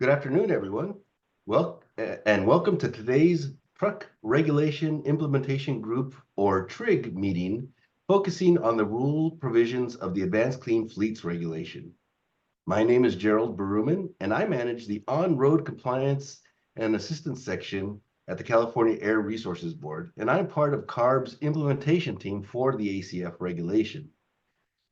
Good afternoon, everyone. Welcome to today's Truck Regulation Implementation Group, or TRIG, meeting, focusing on the rule provisions of the Advanced Clean Fleets Regulation. My name is Gerald Berumen, and I manage the On-Road Compliance and Assistance section at the California Air Resources Board, and I'm part of CARB's implementation team for the ACF regulation.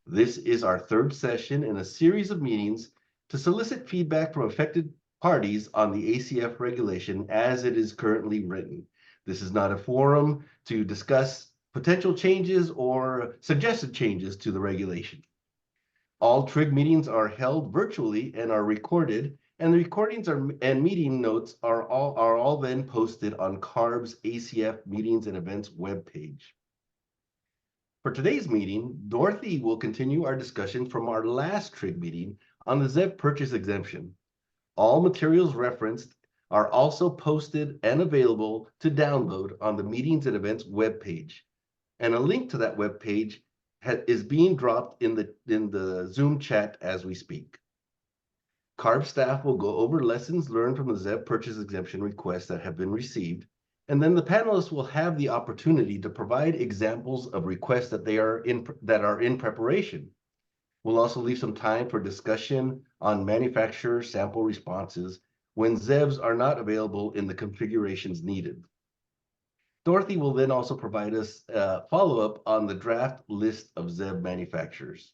This is our third session in a series of meetings to solicit feedback from affected parties on the ACF regulation as it is currently written. This is not a forum to discuss potential changes or suggested changes to the regulation. All TRIG meetings are held virtually and are recorded, and the recordings and meeting notes are all then posted on CARB's ACF Meetings and Events webpage. For today's meeting, Dorothy will continue our discussion from our last TRIG meeting on the ZEV purchase exemption. All materials referenced are also posted and available to download on the Meetings and Events webpage. And a link to that webpage is being dropped in the Zoom chat as we speak. CARB staff will go over lessons learned from the ZEV purchase exemption requests that have been received, and then the panelists will have the opportunity to provide examples of requests that are in preparation. We'll also leave some time for discussion on manufacturer sample responses when ZEVs are not available in the configurations needed. Dorothy will then also provide us a follow-up on the draft list of ZEV manufacturers.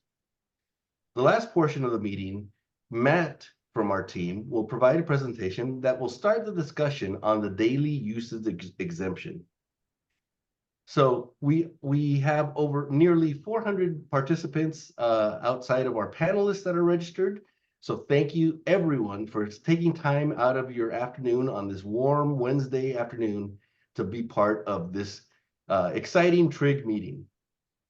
The last portion of the meeting, Matt from our team will provide a presentation that will start the discussion on the daily usage exemption. So we have over nearly 400 participants outside of our panelists that are registered. So thank you everyone for taking time out of your afternoon on this warm Wednesday afternoon to be part of this exciting TRIG meeting.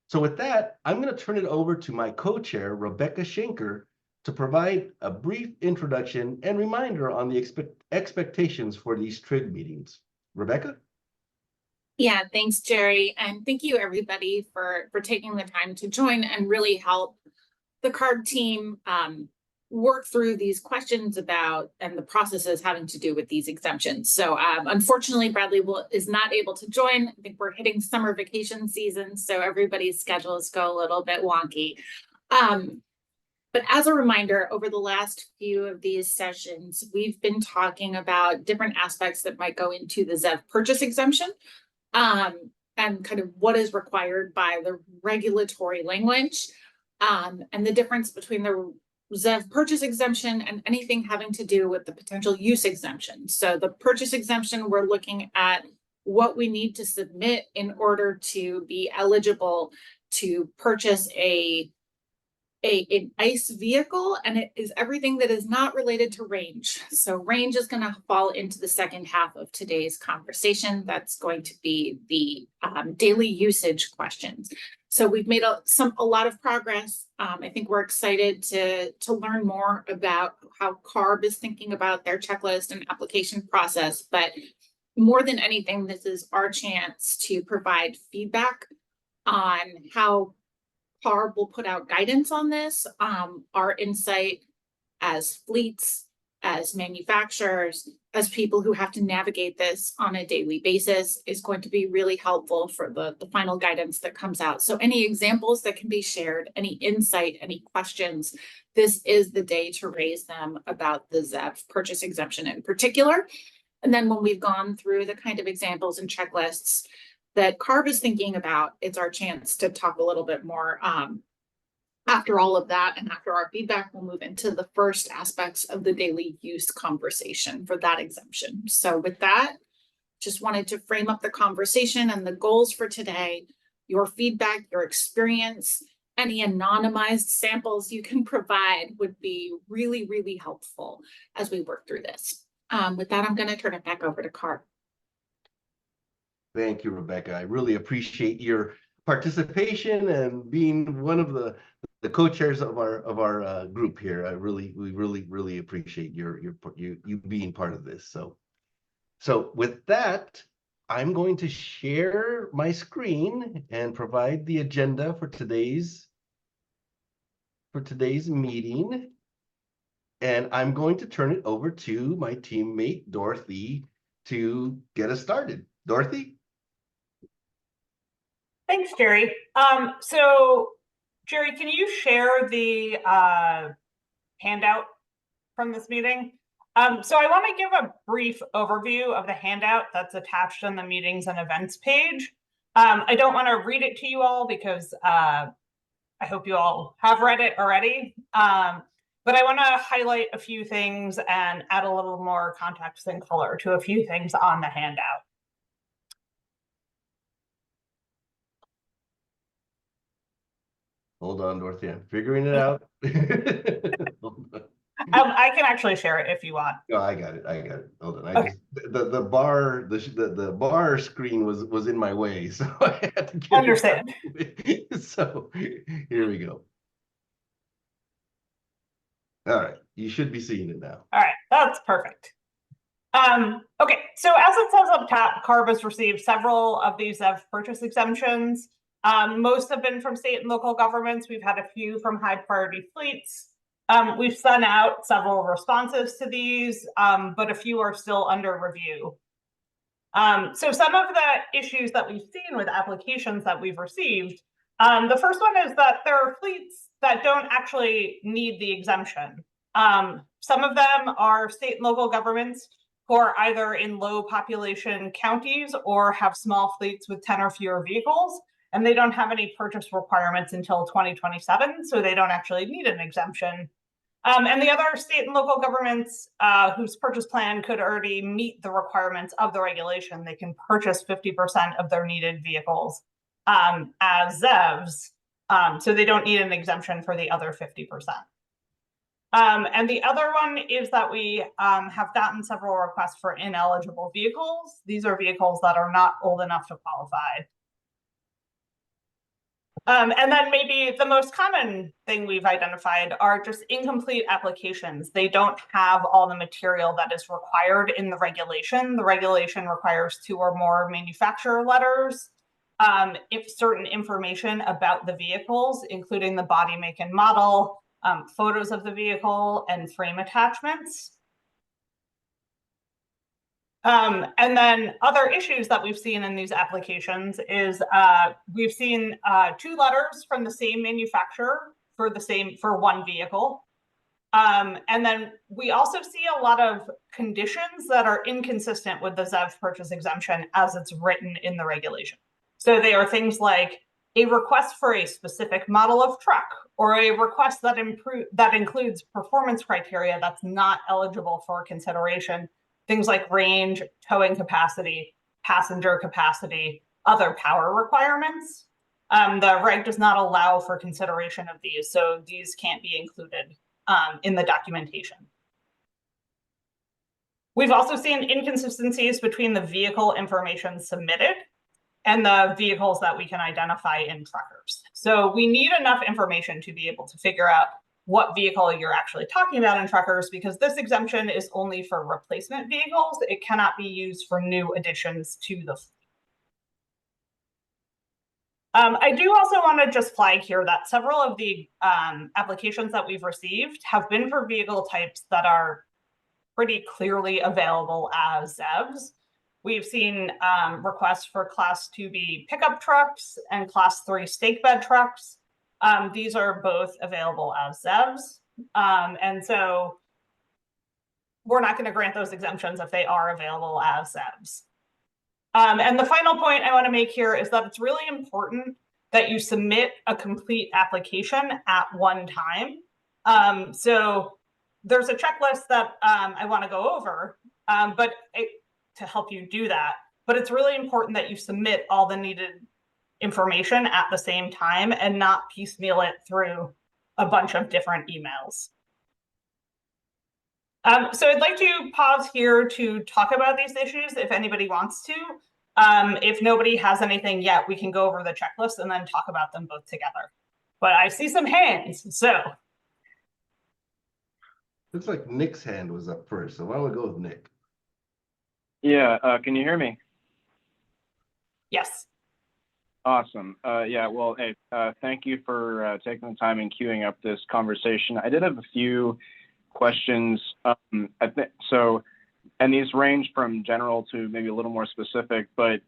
So with that, I'm going to turn it over to my co-chair, Rebecca Schenker, to provide a brief introduction and reminder on the expectations for these TRIG meetings. Rebecca? Yeah, thanks, Jerry. And thank you, everybody, for taking the time to join and really help the CARB team work through these questions about and the processes having to do with these exemptions. So unfortunately, Bradley is not able to join. I think we're hitting summer vacation season, so everybody's schedules go a little bit wonky. But as a reminder, over the last few of these sessions, we've been talking about different aspects that might go into the ZEV purchase exemption and kind of what is required by the regulatory language and the difference between the ZEV purchase exemption and anything having to do with the potential use exemption. So the purchase exemption, we're looking at what we need to submit in order to be eligible to purchase an ICE vehicle, and it is everything that is not related to range. So range is going to fall into the second half of today's conversation. That's going to be the daily usage questions. So we've made a lot of progress. I think we're excited to learn more about how CARB is thinking about their checklist and application process. But more than anything, this is our chance to provide feedback on how CARB will put out guidance on this. Our insight as fleets, as manufacturers, as people who have to navigate this on a daily basis is going to be really helpful for the final guidance that comes out. So any examples that can be shared, any insight, any questions, this is the day to raise them about the ZEV purchase exemption in particular. And then when we've gone through the kind of examples and checklists that CARB is thinking about, it's our chance to talk a little bit more. After all of that and after our feedback, we'll move into the first aspects of the daily use conversation for that exemption. So with that, just wanted to frame up the conversation and the goals for today. Your feedback, your experience, any anonymized samples you can provide would be really, really helpful as we work through this. With that, I'm going to turn it back over to CARB. Thank you, Rebecca. I really appreciate your participation and being one of the co-chairs of our group here. We really appreciate you being part of this. So with that, I'm going to share my screen and provide the agenda for today's meeting. And I'm going to turn it over to my teammate, Dorothy, to get us started. Dorothy? Thanks, Jerry. So Jerry, can you share the handout from this meeting? So I want to give a brief overview of the handout that's attached on the meetings and events page. I don't want to read it to you all because I hope you all have read it already. But I want to highlight a few things and add a little more context and color to a few things on the handout. Hold on, Dorothy, I'm figuring it out. Hold on. I can actually share it if you want. No, I got it. Hold on. Okay. The bar screen was in my way, so I had to get Understand. it. So here we go. All right, you should be seeing it now. All right, that's perfect. Okay, so as it says up top, CARB has received several of these purchase exemptions. Most have been from state and local governments. We've had a few from high priority fleets. We've sent out several responses to these, but a few are still under review. So some of the issues that we've seen with applications that we've received, the first one is that there are fleets that don't actually need the exemption. Some of them are state and local governments who are either in low population counties or have small fleets with 10 or fewer vehicles, and they don't have any purchase requirements until 2027, so they don't actually need an exemption. And the other state and local governments whose purchase plan could already meet the requirements of the regulation, they can purchase 50% of their needed vehicles as ZEVs, so they don't need an exemption for the other 50%. And the other one is that we have gotten several requests for ineligible vehicles. These are vehicles that are not old enough to qualify. And then maybe the most common thing we've identified are just incomplete applications. They don't have all the material that is required in the regulation. The regulation requires 2 or more manufacturer letters, if certain information about the vehicles, including the body, make, and model, photos of the vehicle, and frame attachments. And then other issues that we've seen in these applications is we've seen 2 letters from the same manufacturer for one vehicle. And then we also see a lot of conditions that are inconsistent with the ZEV purchase exemption as it's written in the regulation. So they are things like a request for a specific model of truck, or a request that includes performance criteria that's not eligible for consideration. Things like range, towing capacity, passenger capacity, other power requirements. The reg does not allow for consideration of these, so these can't be included in the documentation. We've also seen inconsistencies between the vehicle information submitted and the vehicles that we can identify in truckers. So we need enough information to be able to figure out what vehicle you're actually talking about in truckers, because this exemption is only for replacement vehicles. It cannot be used for new additions to the fleet. I do also want to just flag here that several of the applications that we've received have been for vehicle types that are pretty clearly available as ZEVs. We've seen requests for Class 2B pickup trucks and Class 3 stake bed trucks. These are both available as ZEVs. And so we're not going to grant those exemptions if they are available as ZEVs. And the final point I want to make here is that it's really important that you submit a complete application at one time. So there's a checklist that I want to go over, to help you do that. But it's really important that you submit all the needed information at the same time and not piecemeal it through a bunch of different emails. So I'd like to pause here to talk about these issues if anybody wants to. If nobody has anything yet, we can go over the checklist and then talk about them both together. But I see some hands, so. Looks like Nick's hand was up first, so why don't we go with Nick? Yeah, can you hear me? Yes. Awesome. Yeah, well, hey, thank you for taking the time and queuing up this conversation. I did have a few questions. I think so, and these range from general to maybe a little more specific, but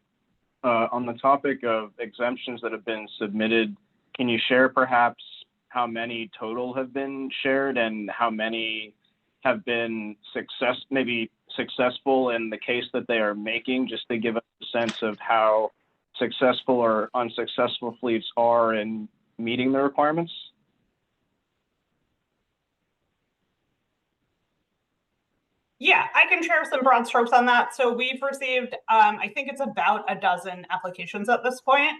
on the topic of exemptions that have been submitted, can you share perhaps how many total have been shared and how many have been successful in the case that they are making, just to give us a sense of how successful or unsuccessful fleets are in meeting the requirements? Yeah, I can share some broad strokes on that. So we've received, I think it's about a dozen applications at this point.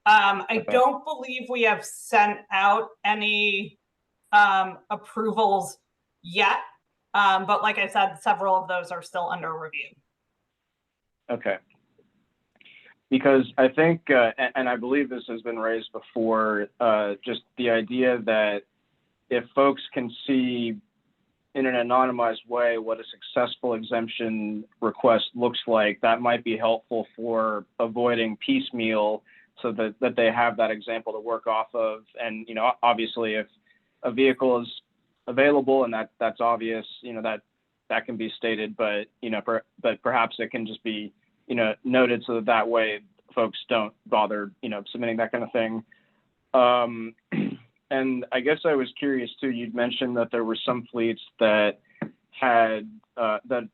I don't believe we have sent out any approvals yet. But like I said, several of those are still under review. Okay. Because I think, and I believe this has been raised before, just the idea that if folks can see in an anonymized way what a successful exemption request looks like, that might be helpful for avoiding piecemeal, so that they have that example to work off of. And, you know, obviously if a vehicle is available and that's obvious, you know, that can be stated, but, you know, but perhaps it can just be, you know, noted so that way folks don't bother, you know, submitting that kind of thing. And I guess I was curious too, you'd mentioned that there were some fleets that had, that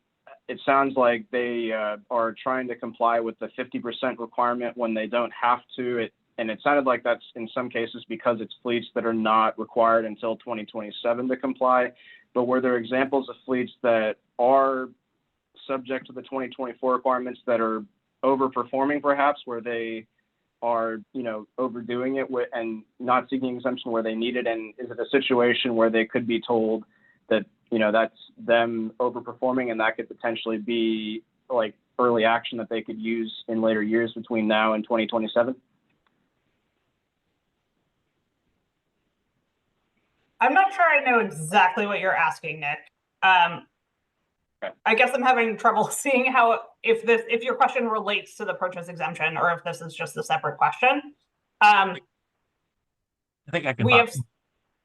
it sounds like they are trying to comply with the 50% requirement when they don't have to. And it sounded like that's in some cases because it's fleets that are not required until 2027 to comply. But were there examples of fleets that are subject to the 2024 requirements that are overperforming, perhaps, where they are, you know, overdoing it and not seeking exemption where they need it? And is it a situation where they could be told that, you know, that's them overperforming and that could potentially be like early action that they could use in later years between now and 2027? I'm not sure I know exactly what you're asking, Nick. Okay. I guess I'm having trouble seeing how, if your question relates to the purchase exemption or if this is just a separate question. I think I can. We have,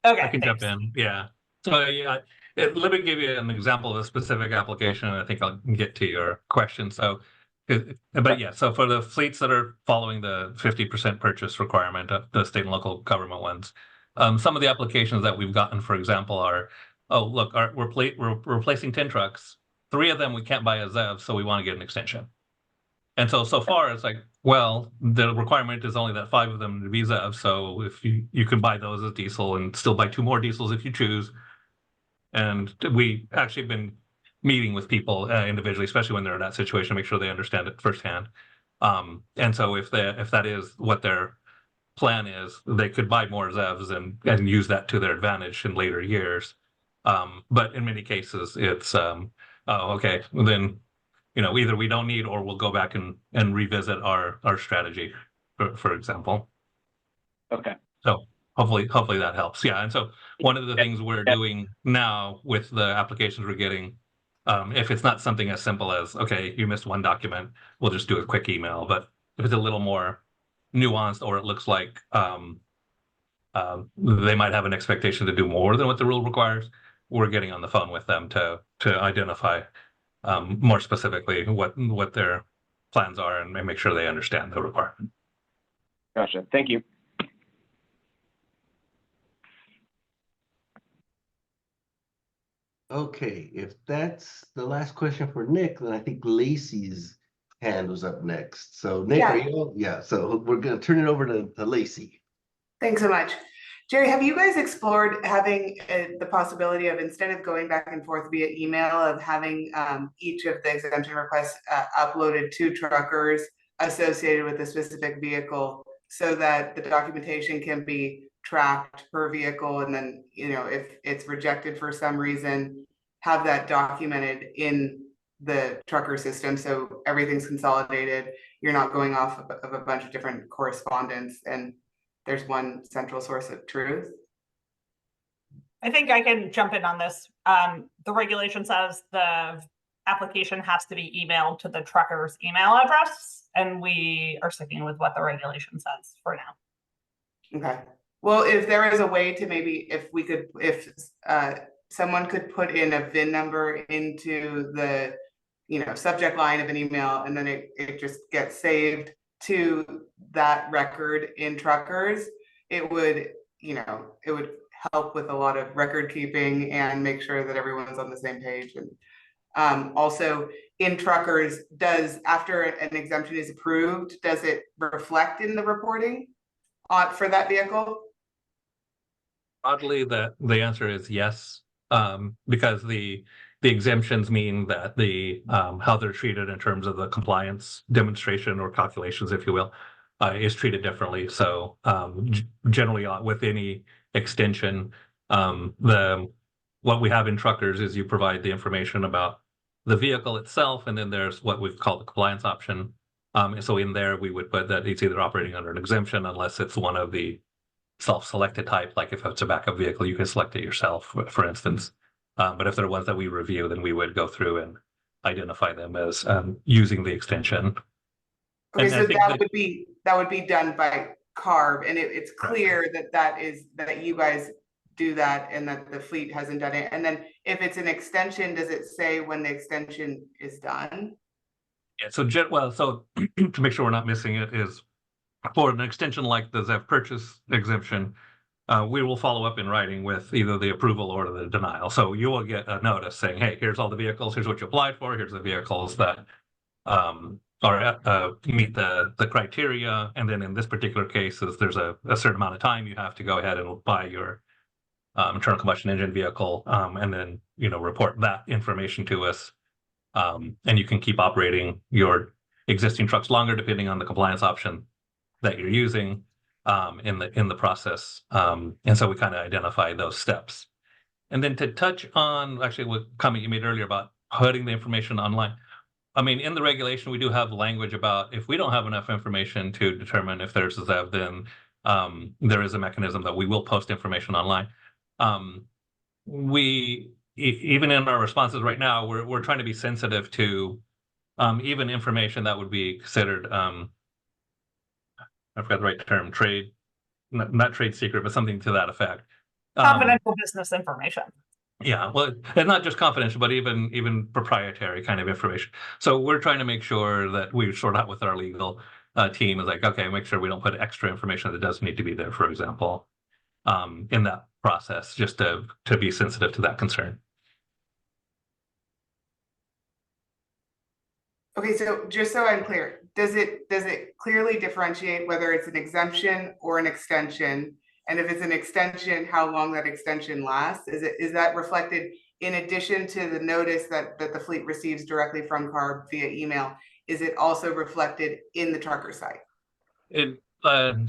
okay, I can thanks. jump in. Yeah. So yeah, let me give you an example of a specific application, and I think I'll get to your question. So, but yeah, so for the fleets that are following the 50% purchase requirement, the state and local government ones, some of the applications that we've gotten, for example, are, oh look, we're replacing 10 trucks. 3 of them we can't buy as ZEV, so we want to get an extension. And so far it's like, well, the requirement is only that 5 of them to be ZEV. So if you can buy those as diesel and still buy 2 more diesels if you choose. And we actually been meeting with people individually, especially when they're in that situation, to make sure they understand it firsthand. And so if that is what their plan is, they could buy more ZEVs and use that to their advantage in later years. But in many cases, it's oh, okay, well then, you know, either we don't need or we'll go back and revisit our strategy, for example. Okay. So hopefully that helps. Yeah, and so one of the things we're doing now with the applications we're getting, if it's not something as simple as, okay, you missed one document, we'll just do a quick email. But if it's a little more nuanced, or it looks like they might have an expectation to do more than what the rule requires, we're getting on the phone with them to identify more specifically what their plans are and make sure they understand the requirement. Gotcha. Thank you. Okay, if that's the last question for Nick, then I think Lacey's hand was up next. So Nick, Yeah. are you all? Yeah, so we're gonna turn it over to Lacey. Thanks so much. Jerry, have you guys explored having the possibility of, instead of going back and forth via email, of having each of the exemption requests uploaded to truckers associated with a specific vehicle, so that the documentation can be tracked per vehicle, and then, you know, if it's rejected for some reason, have that documented in the trucker system, so everything's consolidated, you're not going off of a bunch of different correspondence, and there's one central source of truth? I think I can jump in on this. The regulation says the application has to be emailed to the trucker's email address, and we are sticking with what the regulation says for now. Okay. Well, if there is a way to maybe, if someone could put in a VIN number into the, subject line of an email, and then it just gets saved to that record in Truckers, it would help with a lot of record keeping and make sure that everyone's on the same page. And also in Truckers, after an exemption is approved, does it reflect in the reporting for that vehicle? Oddly, the answer is yes, because the exemptions mean that the how they're treated in terms of the compliance demonstration or calculations, if you will, is treated differently. So generally, with any extension, what we have in Truckers is you provide the information about the vehicle itself, and then there's what we've called the compliance option. So in there, we would put that it's either operating under an exemption unless it's one of the self-selected type, like if it's a backup vehicle, you can select it yourself, for instance. But if they're ones that we review, then we would go through and identify them as using the extension. Okay, And so that would be done by CARB, and it's clear that you guys do that and that the fleet hasn't done it. And then if it's an extension, does it say when the extension is done? Yeah, so to make sure we're not missing it is for an extension like the ZEV purchase exemption, we will follow up in writing with either the approval or the denial. So you will get a notice saying, hey, here's all the vehicles, here's what you applied for, here's the vehicles that meet the criteria. And then in this particular case, there's a certain amount of time you have to go ahead and buy your internal combustion engine vehicle, and then report that information to us. And you can keep operating your existing trucks longer depending on the compliance option that you're using in the process. And so we kind of identify those steps. And then to touch on actually what comment you made earlier about putting the information online. I mean, in the regulation, we do have language about if we don't have enough information to determine if there's a ZEV, then there is a mechanism that we will post information online. Even in our responses right now, we're trying to be sensitive to even information that would be considered I forgot the right term, not trade secret, but something to that effect. Confidential business information. Yeah, well, and not just confidential, but even proprietary kind of information. So we're trying to make sure that we sort out with our legal team is like, okay, make sure we don't put extra information that does need to be there, for example, in that process, just to be sensitive to that concern. Okay, so just so I'm clear, does it clearly differentiate whether it's an exemption or an extension? And if it's an extension, how long that extension lasts? Is that reflected in addition to the notice that the fleet receives directly from CARB via email? Is it also reflected in the trucker site? Well,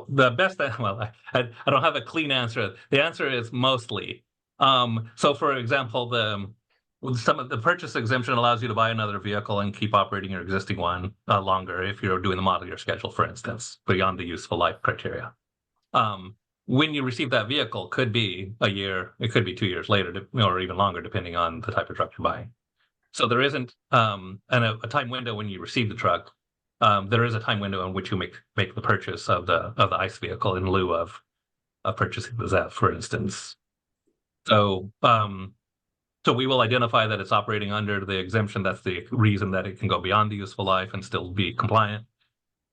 the best, well, I don't have a clean answer. The answer is mostly. So for example, some of the purchase exemption allows you to buy another vehicle and keep operating your existing one longer if you're doing the model year schedule, for instance, beyond the useful life criteria. When you receive that vehicle, could be a year, it could be 2 years later, or even longer, depending on the type of truck you're buying. So there isn't a time window when you receive the truck. There is a time window in which you make the purchase of the ICE vehicle in lieu of purchasing the ZEV, for instance. So we will identify that it's operating under the exemption. That's the reason that it can go beyond the useful life and still be compliant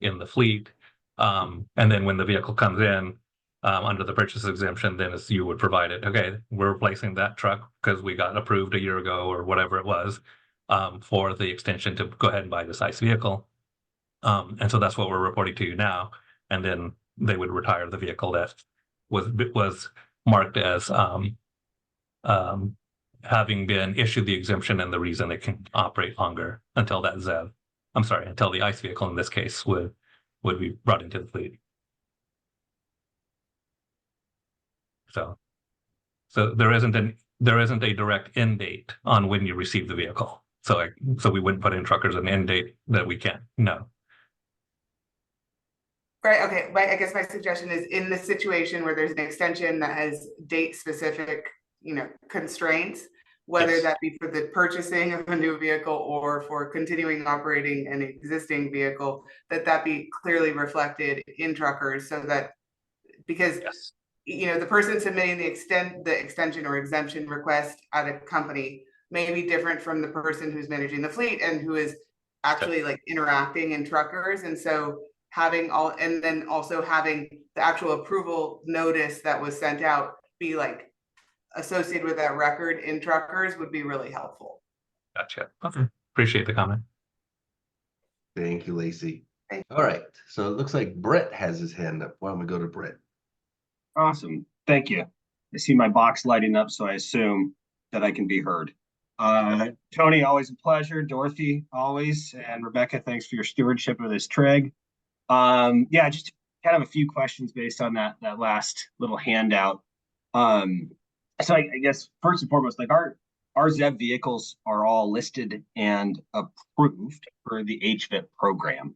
in the fleet. And then when the vehicle comes in under the purchase exemption, then you would provide it. Okay, we're replacing that truck because we got approved a year ago or whatever it was for the extension to go ahead and buy this ICE vehicle. And so that's what we're reporting to you now. And then they would retire the vehicle that was marked as having been issued the exemption, and the reason it can operate longer until that ZEV, until the ICE vehicle in this case would be brought into the fleet. So there isn't a direct end date on when you receive the vehicle. So we wouldn't put in Truckers an end date that we can't. No. Right. Okay. I guess my suggestion is in the situation where there's an extension that has date specific constraints, whether Yes. that be for the purchasing of a new vehicle or for continuing operating an existing vehicle, that be clearly reflected in Truckers, so that because Yes. the person submitting the extension or exemption request at a company may be different from the person who's managing the fleet and who is actually like interacting in truckers. And so having and then also having the actual approval notice that was sent out be like associated with that record in truckers would be really helpful. Gotcha. Okay. Appreciate the comment. Thank you, Lacey. Thank All right, so it looks like Brett has his hand up. Why don't we go to Brett? Awesome. Thank you. I see my box lighting up, so I assume that I can be heard. Tony, always a pleasure. Dorothy, always. And Rebecca, thanks for your stewardship of this trig. Yeah, just kind of a few questions based on that last little handout. So I guess first and foremost, like our ZEV vehicles are all listed and approved for the HVIP program.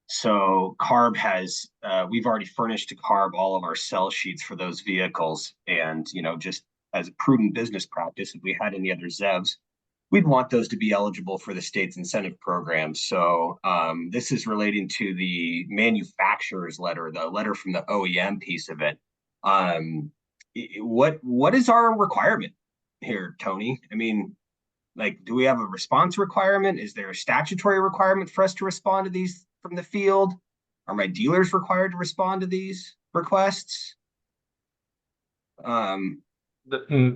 So CARB has, we've already furnished to CARB all of our sell sheets for those vehicles. And, just as a prudent business practice, if we had any other ZEVs, we'd want those to be eligible for the state's incentive program. So this is relating to the manufacturer's letter, the letter from the OEM piece of it. What is our requirement here, Tony? I mean, like, do we have a response requirement? Is there a statutory requirement for us to respond to these from the field? Are my dealers required to respond to these requests? In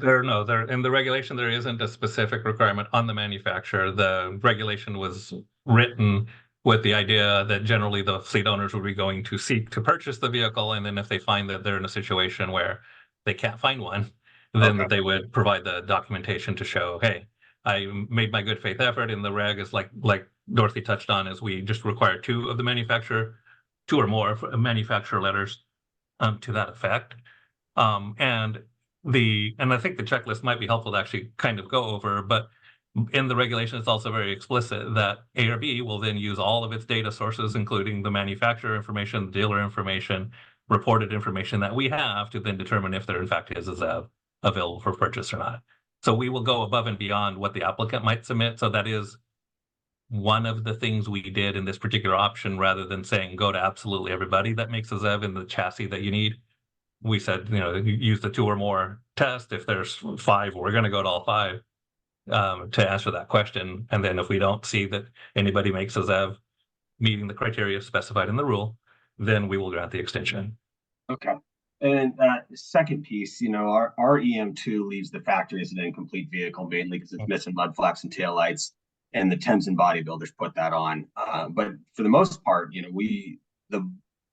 the regulation, there isn't a specific requirement on the manufacturer. The regulation was written with the idea that generally the fleet owners would be going to seek to purchase the vehicle, and then if they find that they're in a situation where they can't find one, then they would provide the documentation to show, hey, I made my good faith effort. In the reg is like Dorothy touched on, is we just require two or more manufacturer letters to that effect. And I think the checklist might be helpful to actually kind of go over, but in the regulation, it's also very explicit that ARB will then use all of its data sources, including the manufacturer information, dealer information, reported information that we have to then determine if there in fact is a ZEV available for purchase or not. So we will go above and beyond what the applicant might submit. So that is one of the things we did in this particular option, rather than saying go to absolutely everybody that makes a ZEV in the chassis that you need. We said, use the two or more test. If there's 5, we're going to go to all 5 to answer that question. And then if we don't see that anybody makes a ZEV meeting the criteria specified in the rule, then we will grant the extension. Okay. And second piece, our EM2 leaves the factory as an incomplete vehicle, mainly because it's missing mud flaps and taillights, and the Thames and bodybuilders put that on. But for the most part,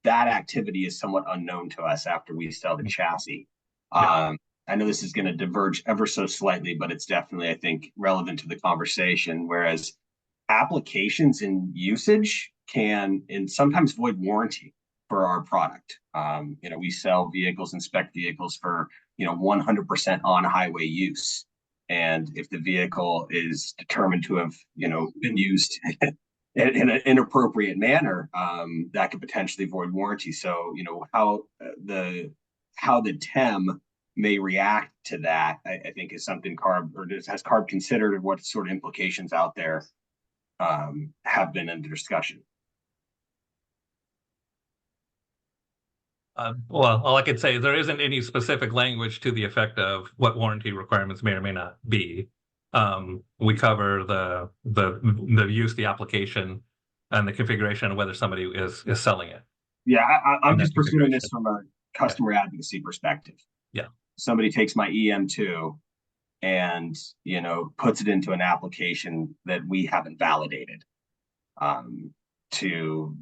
that activity is somewhat unknown to us after we sell the chassis. I know this is going to diverge ever so slightly, but it's definitely, I think, relevant to the conversation. Whereas applications and usage can and sometimes void warranty for our product. We sell vehicles and spec vehicles for 100% on highway use. And if the vehicle is determined to have been used in an inappropriate manner, that could potentially void warranty. So how the TEM may react to that, I think, is something has CARB considered, what sort of implications out there have been under discussion. Well, all I could say is there isn't any specific language to the effect of what warranty requirements may or may not be. We cover the use, the application, and the configuration of whether somebody is selling it. Yeah, I'm just pursuing this from a customer advocacy perspective. Yeah. Somebody takes my EM2 and puts it into an application that we haven't validated to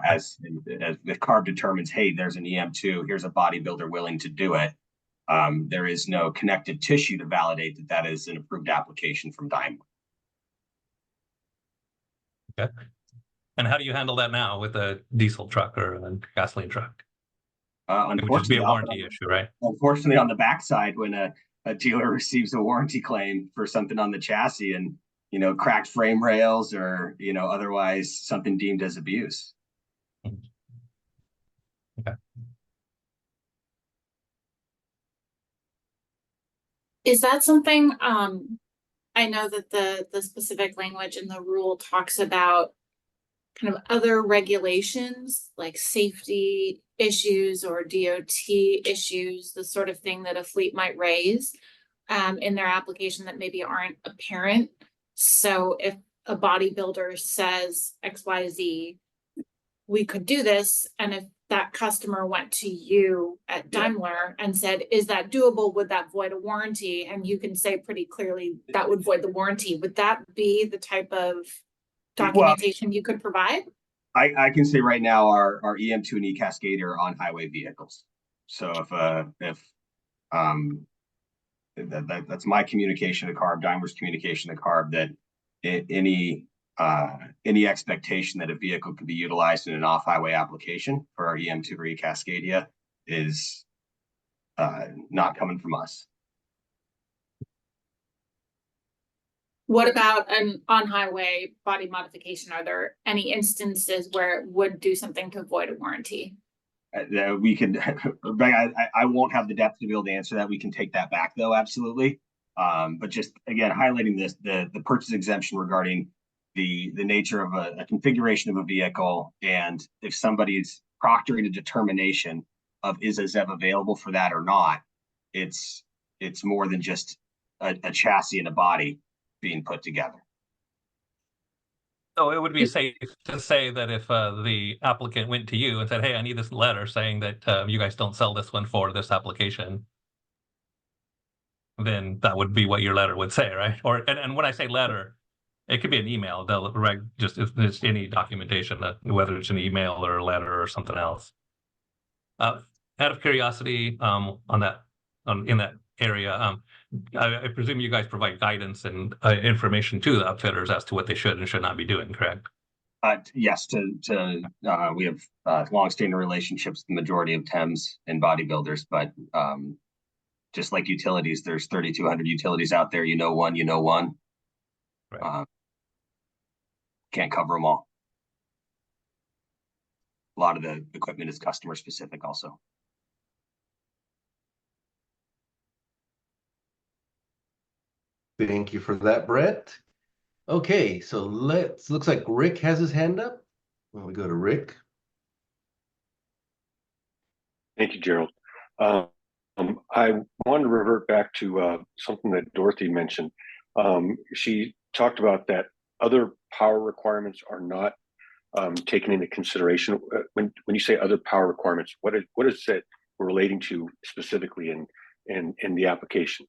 as the CARB determines, hey, there's an EM2, here's a bodybuilder willing to do it. There is no connective tissue to validate that is an approved application from Daimler. Okay. And how do you handle that now with a diesel truck or a gasoline truck? It would just be a warranty issue, right? Unfortunately, on the backside, when a dealer receives a warranty claim for something on the chassis and cracked frame rails or otherwise something deemed as abuse. Okay. Is that something, I know that the specific language in the rule talks about kind of other regulations, like safety issues or DOT issues, the sort of thing that a fleet might raise in their application that maybe aren't apparent. So if a bodybuilder says XYZ, we could do this. And if that customer went to you at Daimler and said, is that doable? Would that void a warranty? And you can say pretty clearly that would void the warranty. Would that be the type of documentation you could provide? I can say right now our EM2 and eCascade are on highway vehicles. So that's my communication to CARB, Daimler's communication to CARB, that any expectation that a vehicle could be utilized in an off-highway application for our EM2 or eCascadia is not coming from us. What about an on-highway body modification? Are there any instances where it would do something to avoid a warranty? We could, I won't have the depth to be able to answer that. We can take that back though, absolutely. But just again, highlighting this, the purchase exemption regarding the nature of a configuration of a vehicle, and if somebody's proctoring a determination of is a ZEV available for that or not, it's more than just a chassis and a body being put together. So it would be safe to say that if the applicant went to you and said, hey, I need this letter saying that you guys don't sell this one for this application, then that would be what your letter would say, right? Or and when I say letter, it could be an email. They'll just any documentation, that whether it's an email or a letter or something else. Out of curiosity, in that area, I presume you guys provide guidance and information to the outfitters as to what they should and should not be doing, correct? Yes, we have long-standing relationships with the majority of TEMS and bodybuilders, but just like utilities, there's 3,200 utilities out there. You know one. Right. Can't cover them all. A lot of the equipment is customer specific also. Thank you for that, Brett. Okay, so looks like Rick has his hand up. When we go to Rick. Thank you, Gerald. I wanted to revert back to something that Dorothy mentioned. She talked about that other power requirements are not taken into consideration. When you say other power requirements, what is it relating to specifically in the application?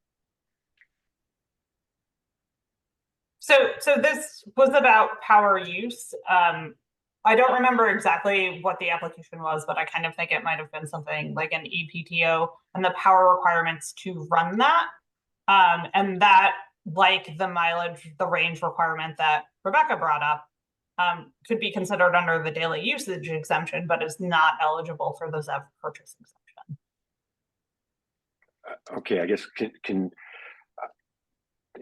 So this was about power use. I don't remember exactly what the application was, but I kind of think it might have been something like an ePTO and the power requirements to run that. And that, like the mileage, the range requirement that Rebecca brought up, could be considered under the daily usage exemption, but is not eligible for the ZEV purchase exemption. Okay, I guess can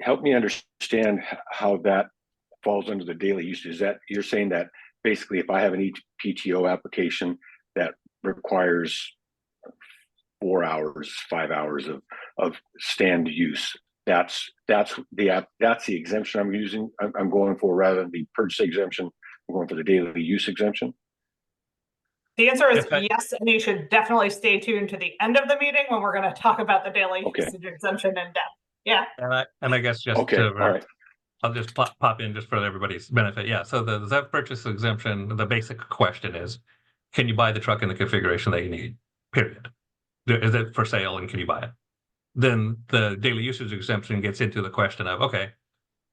help me understand how that falls under the daily usage. Is that you're saying that basically if I have an ePTO application that requires 4 hours, 5 hours of stand use, that's the exemption I'm going for, rather than the purchase exemption. I'm going for the daily use exemption. The answer is yes, and you should definitely stay tuned to the end of the meeting when we're going to talk about the daily usage exemption in depth. Yeah. And I guess just all right. I'll just pop in just for everybody's benefit. Yeah. So the ZEV purchase exemption, the basic question is, can you buy the truck in the configuration that you need? Period. Is it for sale and can you buy it? Then the daily usage exemption gets into the question of, okay,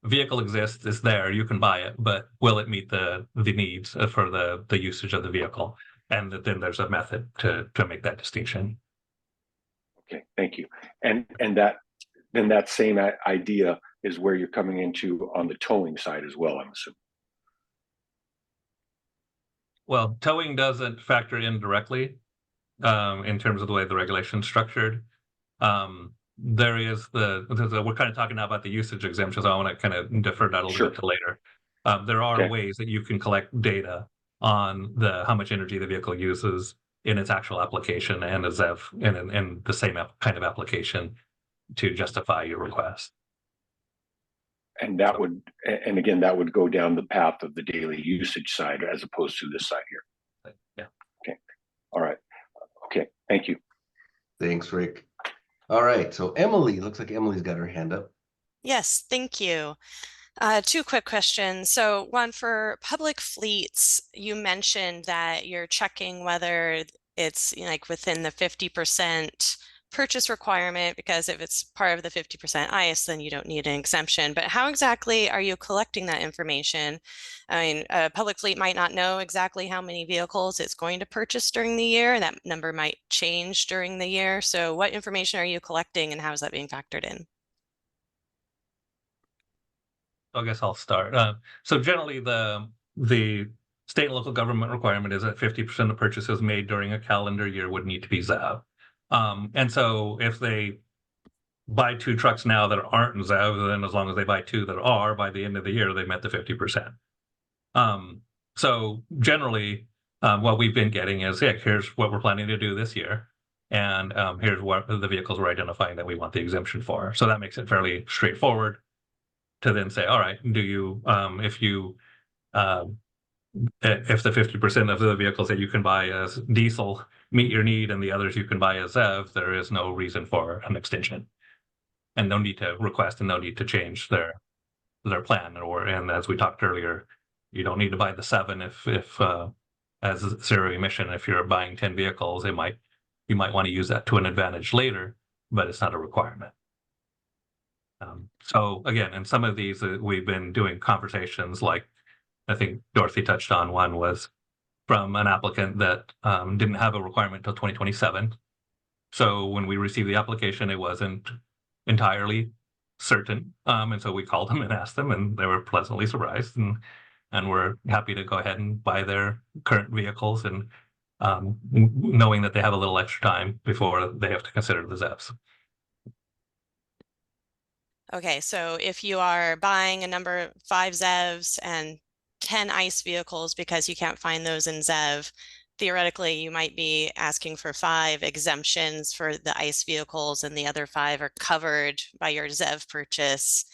vehicle exists, it's there, you can buy it, but will it meet the needs for the usage of the vehicle? And then there's a method to make that distinction. Okay, thank you. And that same idea is where you're coming into on the towing side as well, I'm assuming. Well, towing doesn't factor in directly in terms of the way the regulation is structured. There is we're kind of talking now about the usage exemption, so I want to kind of defer that a little bit to later. There are ways that you can collect data on how much energy the vehicle uses in its actual application and a ZEV in the same kind of application to justify your request. And that would, and again, that would go down the path of the daily usage side as opposed to this side here. Yeah. Okay. All right. Okay. Thank you. Thanks, Rick. All right, so Emily, looks like Emily's got her hand up. Yes, thank you. Two quick questions. So one, for public fleets, you mentioned that you're checking whether it's like within the 50% purchase requirement, because if it's part of the 50% ICE, then you don't need an exemption. But how exactly are you collecting that information? I mean, a public fleet might not know exactly how many vehicles it's going to purchase during the year, and that number might change during the year. So what information are you collecting, and how is that being factored in? I guess I'll start. So generally, the state and local government requirement is that 50% of purchases made during a calendar year would need to be ZEV. And so if they buy 2 trucks now that aren't ZEV, then as long as they buy 2 that are, by the end of the year, they met the 50%. So generally, what we've been getting is, yeah, here's what we're planning to do this year. And here's what the vehicles we're identifying that we want the exemption for. So that makes it fairly straightforward to then say, all right, do you, if the 50% of the vehicles that you can buy as diesel meet your need and the others you can buy as ZEV, there is no reason for an extension. And no need to request and no need to change their plan. And as we talked earlier, you don't need to buy the 7 if as zero emission. If you're buying 10 vehicles, you might want to use that to an advantage later, but it's not a requirement. So again, in some of these, we've been doing conversations like, I think Dorothy touched on one was from an applicant that didn't have a requirement until 2027. So when we received the application, it wasn't entirely certain. And so we called them and asked them, and they were pleasantly surprised, and we're happy to go ahead and buy their current vehicles, and knowing that they have a little extra time before they have to consider the ZEVs. Okay, so if you are buying a number of 5 ZEVs and 10 ICE vehicles because you can't find those in ZEV, theoretically you might be asking for 5 exemptions for the ICE vehicles, and the other 5 are covered by your ZEV purchase.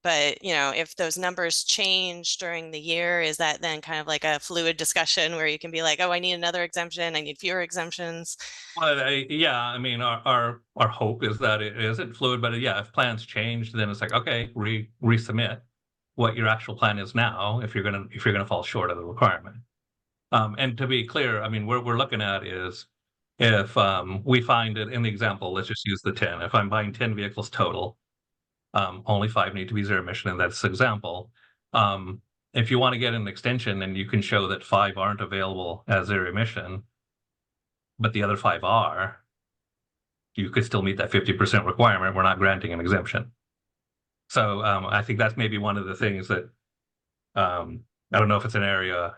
But, you know, if those numbers change during the year, is that then kind of like a fluid discussion where you can be like, oh, I need another exemption, I need fewer exemptions? Well, yeah, I mean, our hope is that it isn't fluid, but yeah, if plans change, then it's like, okay, resubmit what your actual plan is now if you're gonna fall short of the requirement. And to be clear, I mean, what we're looking at is if we find it in the example, let's just use the 10. If I'm buying 10 vehicles total, only 5 need to be zero emission, and that's the example. If you want to get an extension and you can show that 5 aren't available as zero emission, but the other 5 are, you could still meet that 50% requirement. We're not granting an exemption. So I think that's maybe one of the things that I don't know if it's an area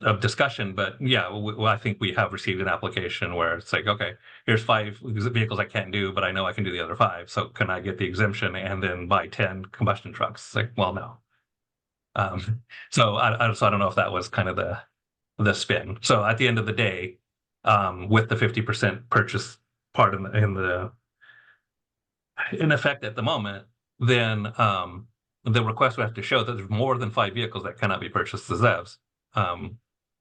of discussion, but yeah, I think we have received an application where it's like, okay, here's 5 vehicles I can't do, but I know I can do the other 5. So can I get the exemption and then buy 10 combustion trucks? It's like, well, no. So I don't know if that was kind of the spin. So at the end of the day, with the 50% purchase part in effect at the moment, then the request would have to show that there's more than 5 vehicles that cannot be purchased as ZEVs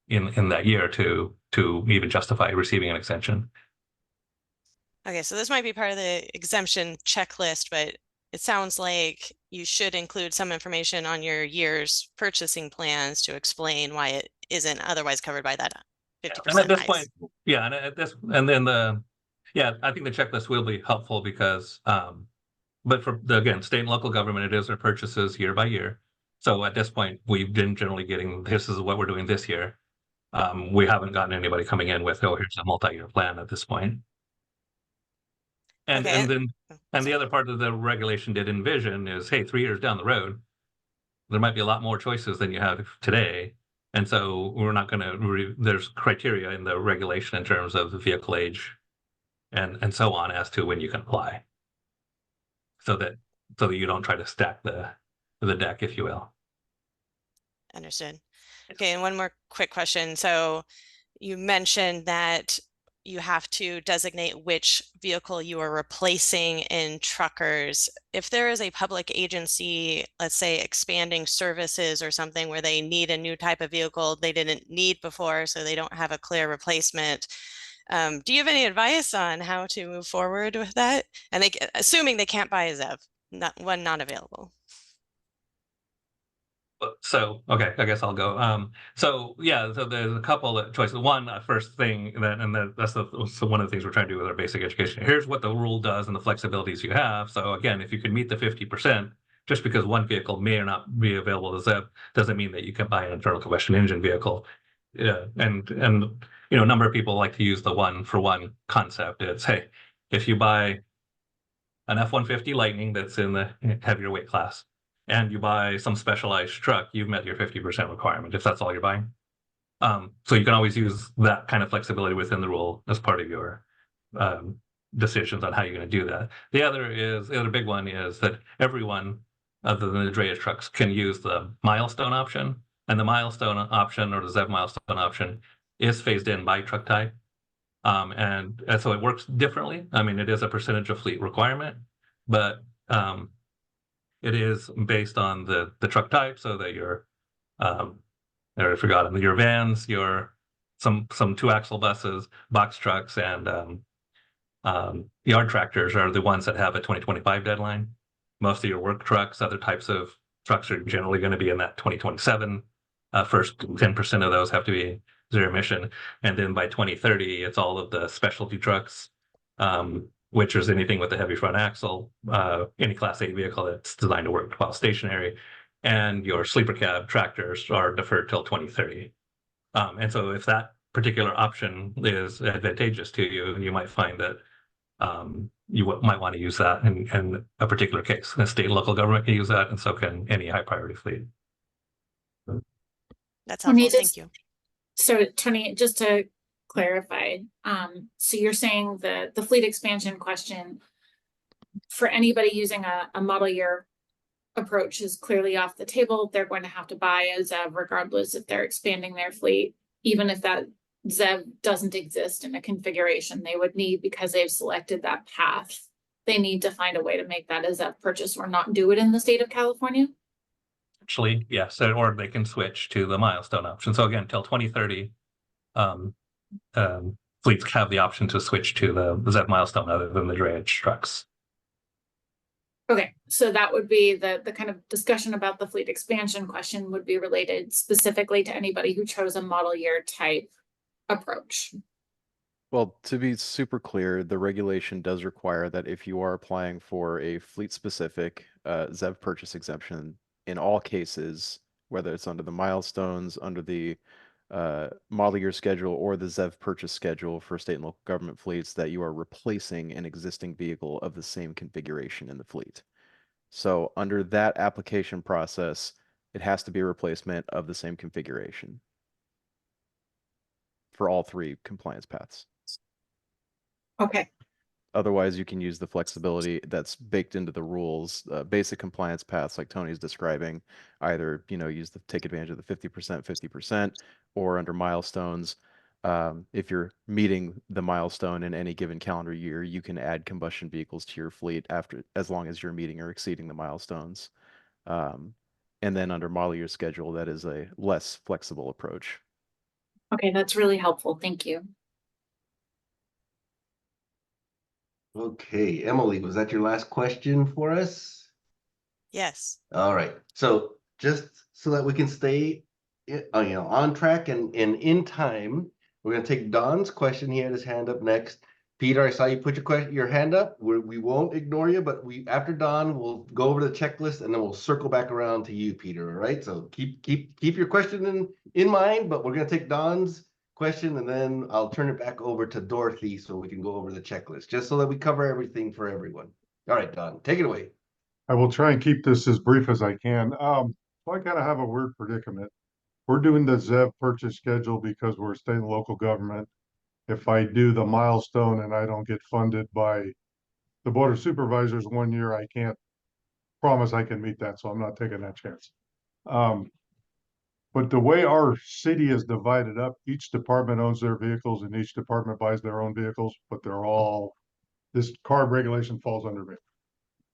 in that year to even justify receiving an extension. Okay, so this might be part of the exemption checklist, but it sounds like you should include some information on your year's purchasing plans to explain why it isn't otherwise covered by that 50%. And at this ICE. point, yeah, I think the checklist will be helpful because, but for again, state and local government, it is their purchases year by year. So at this point, we've been generally getting, this is what we're doing this year. We haven't gotten anybody coming in with, oh, here's a multi-year plan at this point. And the other part of the regulation did envision is, hey, 3 years down the road, there might be a lot more choices than you have today. And so we're not going to, there's criteria in the regulation in terms of the vehicle age and so on as to when you can apply. So that you don't try to stack the deck, if you will. Understood. Okay, and one more quick question. So you mentioned that you have to designate which vehicle you are replacing in truckers. If there is a public agency, let's say expanding services or something where they need a new type of vehicle they didn't need before, so they don't have a clear replacement, do you have any advice on how to move forward with that? And assuming they can't buy a ZEV, not available. So, okay, I guess I'll go. So yeah, so there's a couple of choices. One, first thing that's so one of the things we're trying to do with our basic education. Here's what the rule does and the flexibilities you have. So again, if you can meet the 50%, just because one vehicle may or not be available as ZEV doesn't mean that you can buy an internal combustion engine vehicle. Yeah, and a number of people like to use the one for one concept. It's, hey, if you buy an F-150 Lightning that's in the heavier weight class, and you buy some specialized truck, you've met your 50% requirement if that's all you're buying. So you can always use that kind of flexibility within the rule as part of your decisions on how you're going to do that. The other big one is that everyone other than the drayage trucks can use the milestone option, and the milestone option or the ZEV milestone option is phased in by truck type. And so it works differently. I mean, it is a percentage of fleet requirement, but it is based on the truck type, so that your your vans, your some 2-axle buses, box trucks, and yard tractors are the ones that have a 2025 deadline. Most of your work trucks, other types of trucks, are generally going to be in that 2027. First 10% of those have to be zero emission, and then by 2030, it's all of the specialty trucks. Which is anything with a heavy front axle, any Class 8 vehicle that's designed to work while stationary, and your sleeper cab tractors are deferred till 2030. And so if that particular option is advantageous to you, you might find that you might want to use that in a particular case. The state and local government can use that, and so can any high priority fleet. That's helpful. Thank you. So Tony, just to clarify, so you're saying the fleet expansion question for anybody using a model year approach is clearly off the table. They're going to have to buy a ZEV regardless if they're expanding their fleet, even if that ZEV doesn't exist in a configuration they would need because they've selected that path. They need to find a way to make that a ZEV purchase or not do it in the state of California. Actually, yes, or they can switch to the milestone option. So again, till 2030, fleets have the option to switch to the ZEV milestone other than the drayage trucks. Okay, so that would be the kind of discussion about the fleet expansion question would be related specifically to anybody who chose a model year type approach. Well, to be super clear, the regulation does require that if you are applying for a fleet-specific ZEV purchase exemption, in all cases, whether it's under the milestones, under the model year schedule, or the ZEV purchase schedule for state and local government fleets, that you are replacing an existing vehicle of the same configuration in the fleet. So under that application process, it has to be a replacement of the same configuration for all three compliance paths. Okay. Otherwise, you can use the flexibility that's baked into the rules, basic compliance paths like Tony's describing, either, take advantage of the 50%, or under milestones. If you're meeting the milestone in any given calendar year, you can add combustion vehicles to your fleet as long as you're meeting or exceeding the milestones. And then under model year schedule, that is a less flexible approach. Okay, that's really helpful. Thank you. Okay, Emily, was that your last question for us? Yes. All right. So just so that we can stay, on track and in time, we're going to take Don's question. He had his hand up next. Peter, I saw you put your hand up. We won't ignore you, but after Don, we'll go over the checklist and then we'll circle back around to you, Peter. All right. So keep your question in mind, but we're going to take Don's question and then I'll turn it back over to Dorothy so we can go over the checklist, just so that we cover everything for everyone. All right, Don, take it away. I will try and keep this as brief as I can. So I kind of have a weird predicament. We're doing the ZEV purchase schedule because we're state and local government. If I do the milestone and I don't get funded by the Board of Supervisors 1 year, I can't promise I can meet that, so I'm not taking that chance. But the way our city is divided up, each department owns their vehicles and each department buys their own vehicles, but they're all, this CARB regulation falls under me.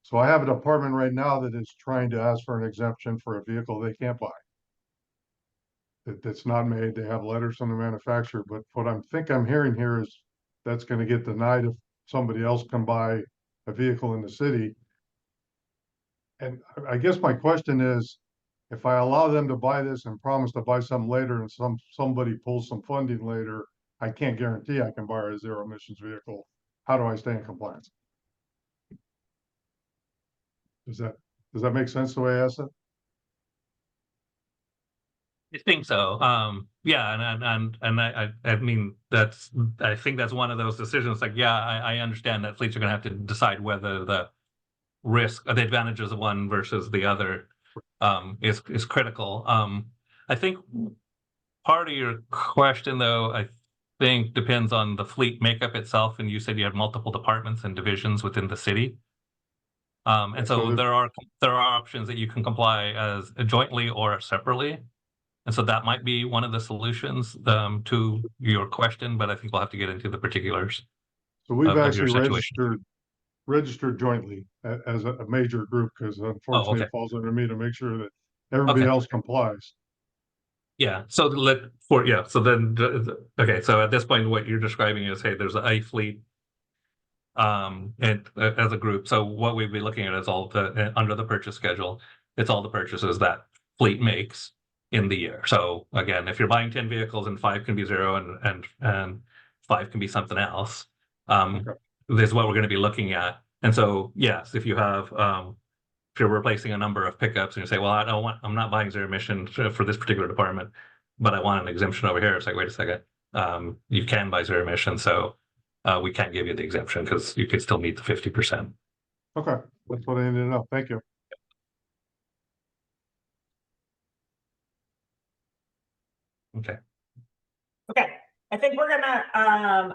So I have a department right now that is trying to ask for an exemption for a vehicle they can't buy. That's not made, they have letters from the manufacturer, but what I'm hearing here is that's gonna get denied if somebody else can buy a vehicle in the city. And I guess my question is, if I allow them to buy this and promise to buy some later and somebody pulls some funding later, I can't guarantee I can buy a zero emissions vehicle. How do I stay in compliance? Does that make sense the way I asked it? I think so. Yeah, and I mean I think that's one of those decisions. Like, yeah, I understand that fleets are going to have to decide whether the risk or the advantages of one versus the other is critical. I think part of your question, though, I think depends on the fleet makeup itself. And you said you have multiple departments and divisions within the city. And so there are options that you can comply as jointly or separately. And so that might be one of the solutions to your question, but I think we'll have to get into the particulars. So we've of your actually situation. registered jointly as a major group, because unfortunately okay. it falls under me to make sure that everybody Okay. else complies. Yeah. So so at this point, what you're describing is, hey, there's a fleet, and as a group. So what we'd be looking at is all the under the purchase schedule. It's all the purchases that fleet makes in the year. So again, if you're buying 10 vehicles and 5 can be zero and 5 can be something else, this is what we're going to be looking at. And so, yes, if you have, if you're replacing a number of pickups and you say, well, I'm not buying zero emission for this particular department, but I want an exemption over here. It's like, wait a second, you can buy zero emission. So we can't give you the exemption because you could still meet the 50%. Okay, that's what I needed to know. Thank you. Okay. Okay, I think we're gonna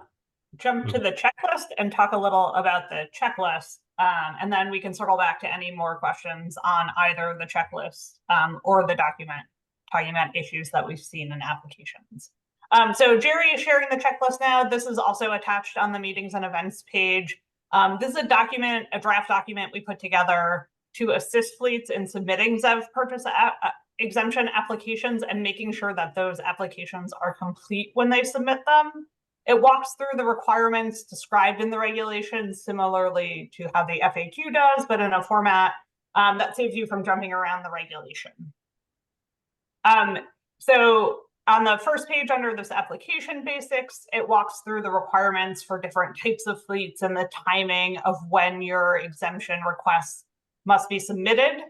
jump to the checklist and talk a little about the checklist. And then we can circle back to any more questions on either the checklist or the document talking about issues that we've seen in applications. So Jerry is sharing the checklist now. This is also attached on the meetings and events page. This is a document, a draft document we put together to assist fleets in submitting ZEV purchase exemption applications and making sure that those applications are complete when they submit them. It walks through the requirements described in the regulations, similarly to how the FAQ does, but in a format that saves you from jumping around the regulation. So on the first page under this application basics, it walks through the requirements for different types of fleets and the timing of when your exemption requests must be submitted.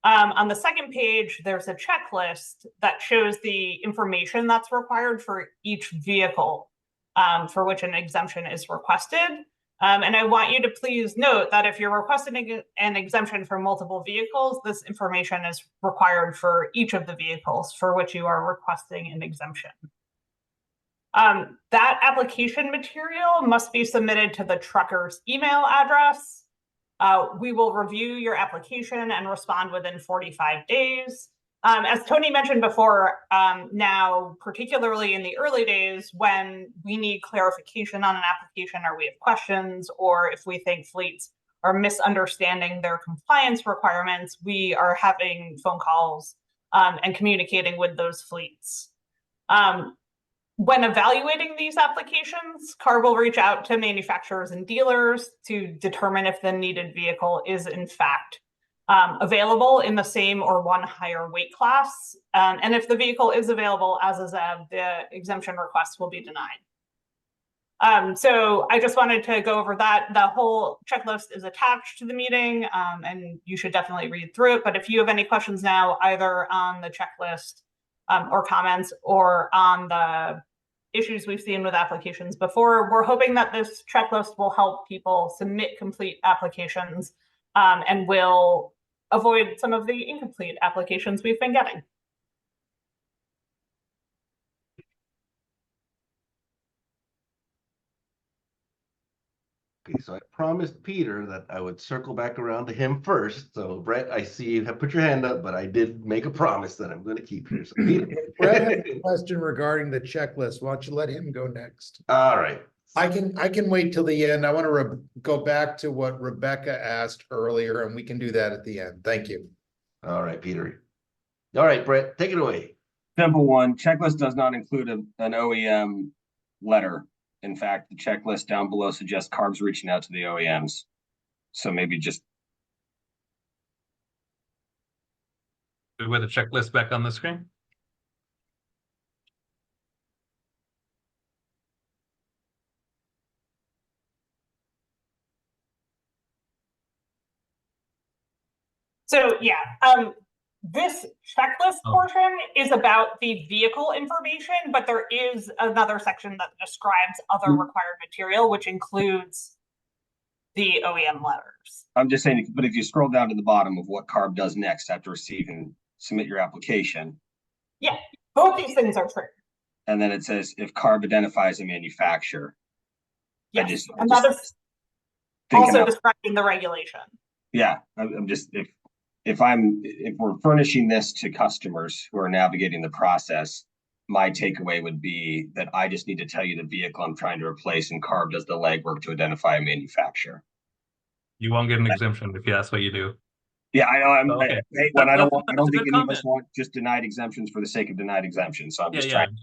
On the second page, there's a checklist that shows the information that's required for each vehicle for which an exemption is requested. And I want you to please note that if you're requesting an exemption for multiple vehicles, this information is required for each of the vehicles for which you are requesting an exemption. That application material must be submitted to the trucker's email address. We will review your application and respond within 45 days. As Tony mentioned before, now, particularly in the early days when we need clarification on an application or we have questions, or if we think fleets are misunderstanding their compliance requirements, we are having phone calls and communicating with those fleets. When evaluating these applications, CARB will reach out to manufacturers and dealers to determine if the needed vehicle is in fact available in the same or one higher weight class. And if the vehicle is available as a ZEV, the exemption request will be denied. So I just wanted to go over that. The whole checklist is attached to the meeting, and you should definitely read through it. But if you have any questions now, either on the checklist or comments or on the issues we've seen with applications before, we're hoping that this checklist will help people submit complete applications and will avoid some of the incomplete applications we've been getting. Okay, so I promised Peter that I would circle back around to him first. So Brett, I see you have put your hand up, but I did make a promise that I'm going to keep here. So Peter. Brett has a question regarding the checklist. Why don't you let him go next? All right. I can wait till the end. I want to go back to what Rebecca asked earlier, and we can do that at the end. Thank you. All right, Peter. All right, Brett, take it away. Simple one, checklist does not include an OEM letter. In fact, the checklist down below suggests CARB's reaching out to the OEMs. So maybe just. With the checklist back on the screen. So yeah, this checklist portion is about the vehicle information, but there is another section that describes other required material, which includes the OEM letters. I'm just saying, but if you scroll down to the bottom of what CARB does next after receive and submit your application. Yeah, both these things are true. And then it says if CARB identifies a manufacturer. Yes, and that is also describing the regulation. Yeah, I'm just, if we're furnishing this to customers who are navigating the process, my takeaway would be that I just need to tell you the vehicle I'm trying to replace, and CARB does the legwork to identify a manufacturer. You won't get an exemption if that's what you do. Yeah, I know. Okay. I don't think any of us want just denied exemptions for the sake of denied exemptions. So I'm just trying.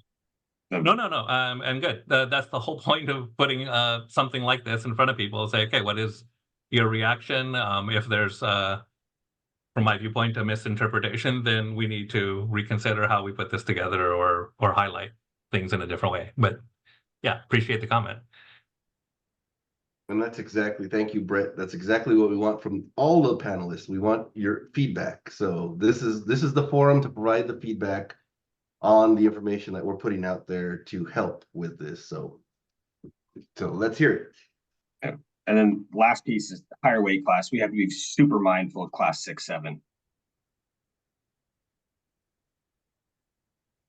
No. I'm good. That's the whole point of putting something like this in front of people. Say, okay, what is your reaction? If there's from my viewpoint, a misinterpretation, then we need to reconsider how we put this together or highlight things in a different way. But yeah, appreciate the comment. And that's exactly, thank you, Brett. That's exactly what we want from all the panelists. We want your feedback. So this is the forum to provide the feedback on the information that we're putting out there to help with this. So let's hear it. Yeah. And then last piece is higher weight class. We have to be super mindful of class 6, 7.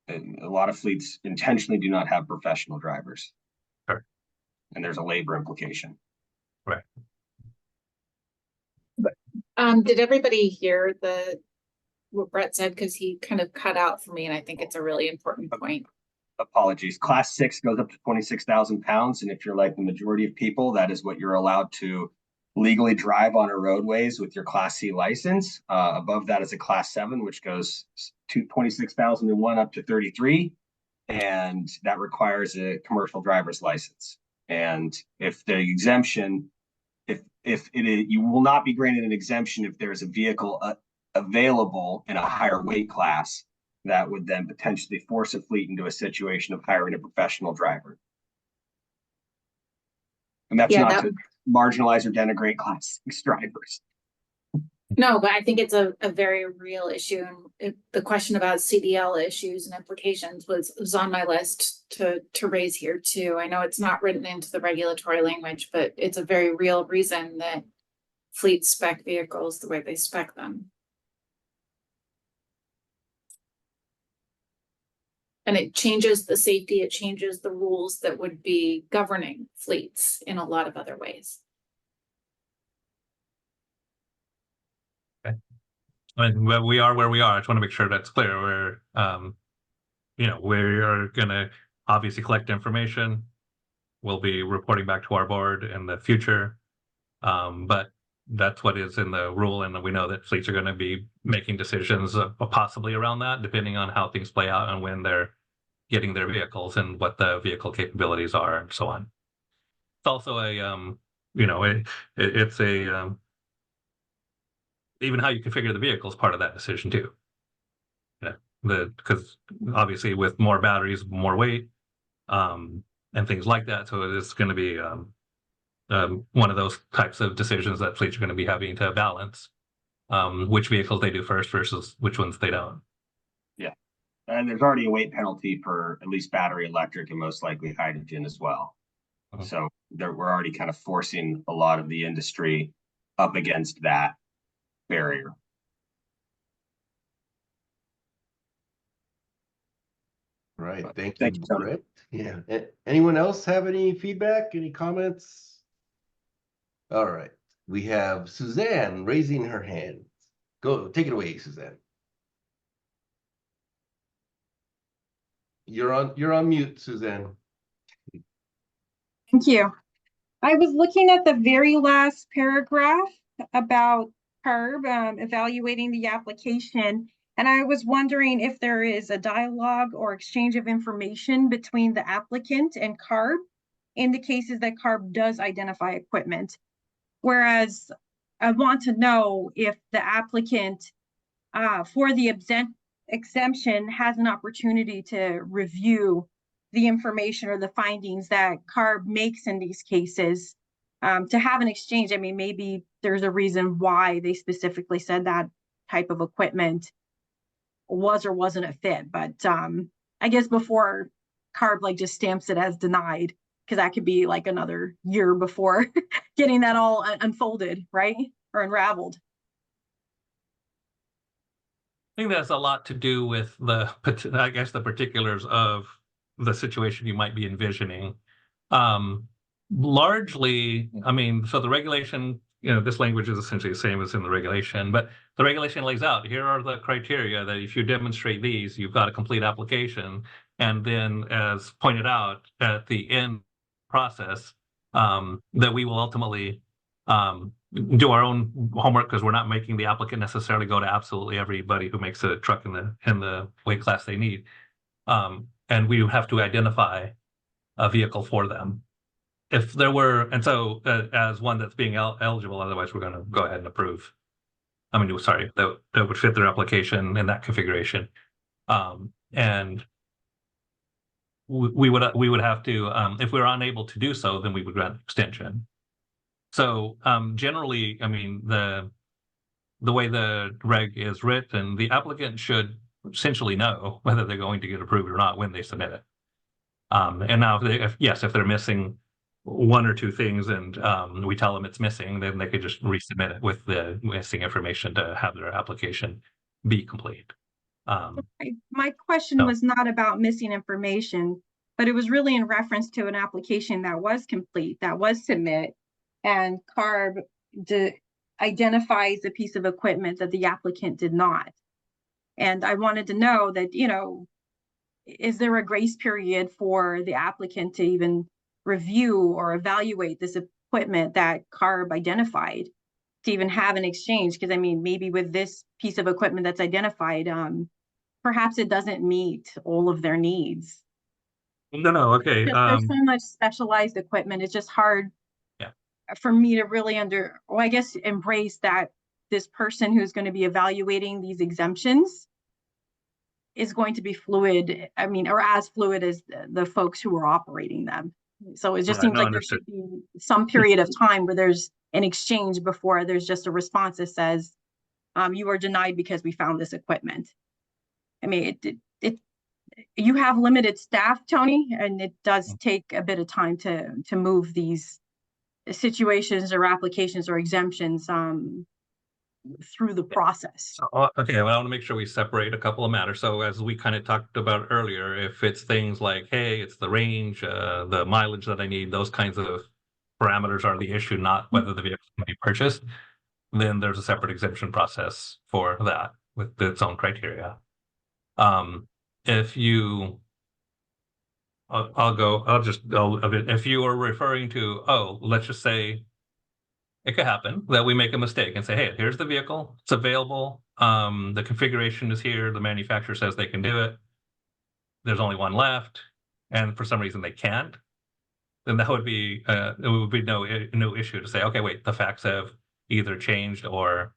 And a lot of fleets intentionally do not have professional drivers. Sure. And there's a labor implication. Right. Did everybody hear what Brett said? Because he kind of cut out for me, and I think it's a really important point. Apologies. Class 6 goes up to 26,000 pounds. And if you're like the majority of people, that is what you're allowed to legally drive on our roadways with your Class C license. Above that is a Class 7, which goes to 26,001 up to 33. And that requires a commercial driver's license. And if the exemption, you will not be granted an exemption if there's a vehicle available in a higher weight class that would then potentially force a fleet into a situation of hiring a professional driver. And that's not to marginalize or denigrate Class 6 drivers. No, but I think it's a very real issue. And the question about CDL issues and implications was on my list to raise here too. I know it's not written into the regulatory language, but it's a very real reason that fleets spec vehicles the way they spec them. And it changes the safety, it changes the rules that would be governing fleets in a lot of other ways. I mean, we are where we are. I just want to make sure that's clear. We're, we're going to obviously collect information. We'll be reporting back to our board in the future. But that's what is in the rule. And we know that fleets are going to be making decisions possibly around that, depending on how things play out and when they're getting their vehicles and what the vehicle capabilities are and so on. It's also even how you configure the vehicle is part of that decision too. Yeah, because obviously with more batteries, more weight, and things like that. So it's going to be one of those types of decisions that fleets are going to be having to balance which vehicles they do first versus which ones they don't. Yeah, and there's already a weight penalty for at least battery electric and most likely hydrogen as well. So we're already kind of forcing a lot of the industry up against that barrier. Right. Thank you, Tony. Brett. Yeah. Anyone else have any feedback, any comments? All right, we have Suzanne raising her hand. Go, take it away, Suzanne. You're on mute, Suzanne. Thank you. I was looking at the very last paragraph about CARB evaluating the application, and I was wondering if there is a dialogue or exchange of information between the applicant and CARB in the cases that CARB does identify equipment. Whereas I want to know if the applicant for the exemption has an opportunity to review the information or the findings that CARB makes in these cases, to have an exchange. I mean, maybe there's a reason why they specifically said that type of equipment was or wasn't a fit. But I guess before CARB like just stamps it as denied, because that could be like another year before getting that all unfolded, right? Or unraveled. I think that's a lot to do with the particulars of the situation you might be envisioning. Largely, I mean, so the regulation, this language is essentially the same as in the regulation, but the regulation lays out, here are the criteria that if you demonstrate these, you've got a complete application. And then as pointed out at the end process, that we will ultimately do our own homework, because we're not making the applicant necessarily go to absolutely everybody who makes a truck in the weight class they need. And we have to identify a vehicle for them. If there were, and so as one that's being eligible, otherwise we're going to go ahead and approve. I mean, sorry, that would fit their application in that configuration. And we would have to, if we were unable to do so, then we would grant extension. So generally, I mean, the way the reg is written, the applicant should essentially know whether they're going to get approved or not when they submit it. And now, if they're missing one or two things and we tell them it's missing, then they could just resubmit it with the missing information to have their application be complete. My question was not about missing information, but it was really in reference to an application that was complete, that was submit, and CARB identifies a piece of equipment that the applicant did not. And I wanted to know that, is there a grace period for the applicant to even review or evaluate this equipment that CARB identified to even have an exchange? Because I mean, maybe with this piece of equipment that's identified, perhaps it doesn't meet all of their needs. No, okay. There's so much specialized equipment. It's just hard for me to really embrace that this person who's going to be evaluating these exemptions is going to be fluid. I mean, or as fluid as the folks who are operating them. So it just seems like there should be some period of time where there's an exchange before there's just a response that says, you are denied because we found this equipment. I mean, you have limited staff, Tony, and it does take a bit of time to move these situations or applications or exemptions through the process. Okay, well, I want to make sure we separate a couple of matters. So as we kind of talked about earlier, if it's things like, hey, it's the range, the mileage that I need, those kinds of parameters are the issue, not whether the vehicle can be purchased, then there's a separate exemption process for that with its own criteria. If you, if you are referring to, let's just say it could happen that we make a mistake and say, hey, here's the vehicle, it's available, the configuration is here, the manufacturer says they can do it, there's only one left, and for some reason they can't, then that would be, it would be no issue to say, okay, wait, the facts have either changed or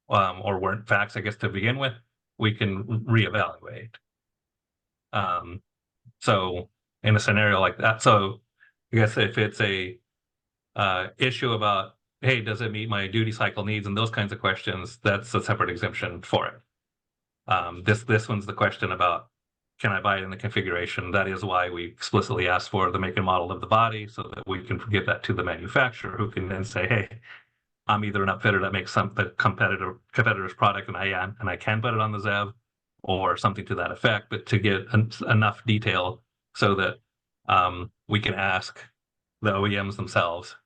weren't facts, I guess, to begin with, we can reevaluate. So in a scenario like that, so I guess if it's a issue about, hey, does it meet my duty cycle needs and those kinds of questions, that's a separate exemption for it. This one's the question about, can I buy it in the configuration? That is why we explicitly ask for the make and model of the body so that we can give that to the manufacturer, who can then say, hey, I'm either an upfitter that makes the competitor's product and I can put it on the ZEV, or something to that effect, but to get enough detail so that we can ask the OEMs themselves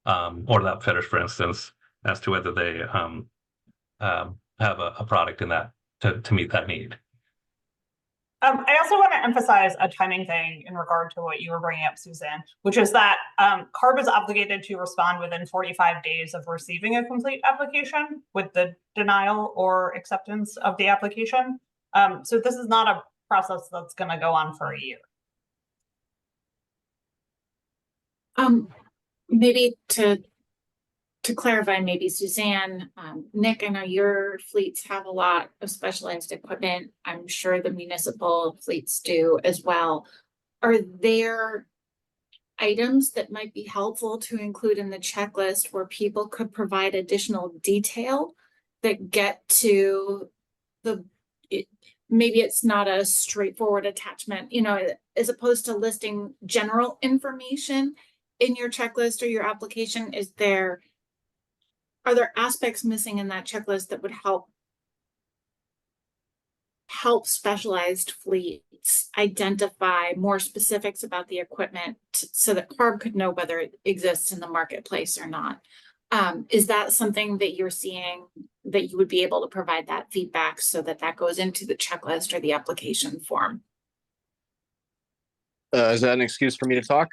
or the upfitters, for instance, as to whether they have a product in that to meet that need. I also want to emphasize a timing thing in regard to what you were bringing up, Suzanne, which is that CARB is obligated to respond within 45 days of receiving a complete application with the denial or acceptance of the application. So this is not a process that's going to go on for a year. Maybe to clarify, maybe Suzanne, Nick, I know your fleets have a lot of specialized equipment. I'm sure the municipal fleets do as well. Are there items that might be helpful to include in the checklist where people could provide additional detail that get to maybe it's not a straightforward attachment, you know, as opposed to listing general information in your checklist or your application? Are there aspects missing in that checklist that would help specialized fleets identify more specifics about the equipment so that CARB could know whether it exists in the marketplace or not? Is that something that you're seeing that you would be able to provide that feedback so that that goes into the checklist or the application form? Is that an excuse for me to talk?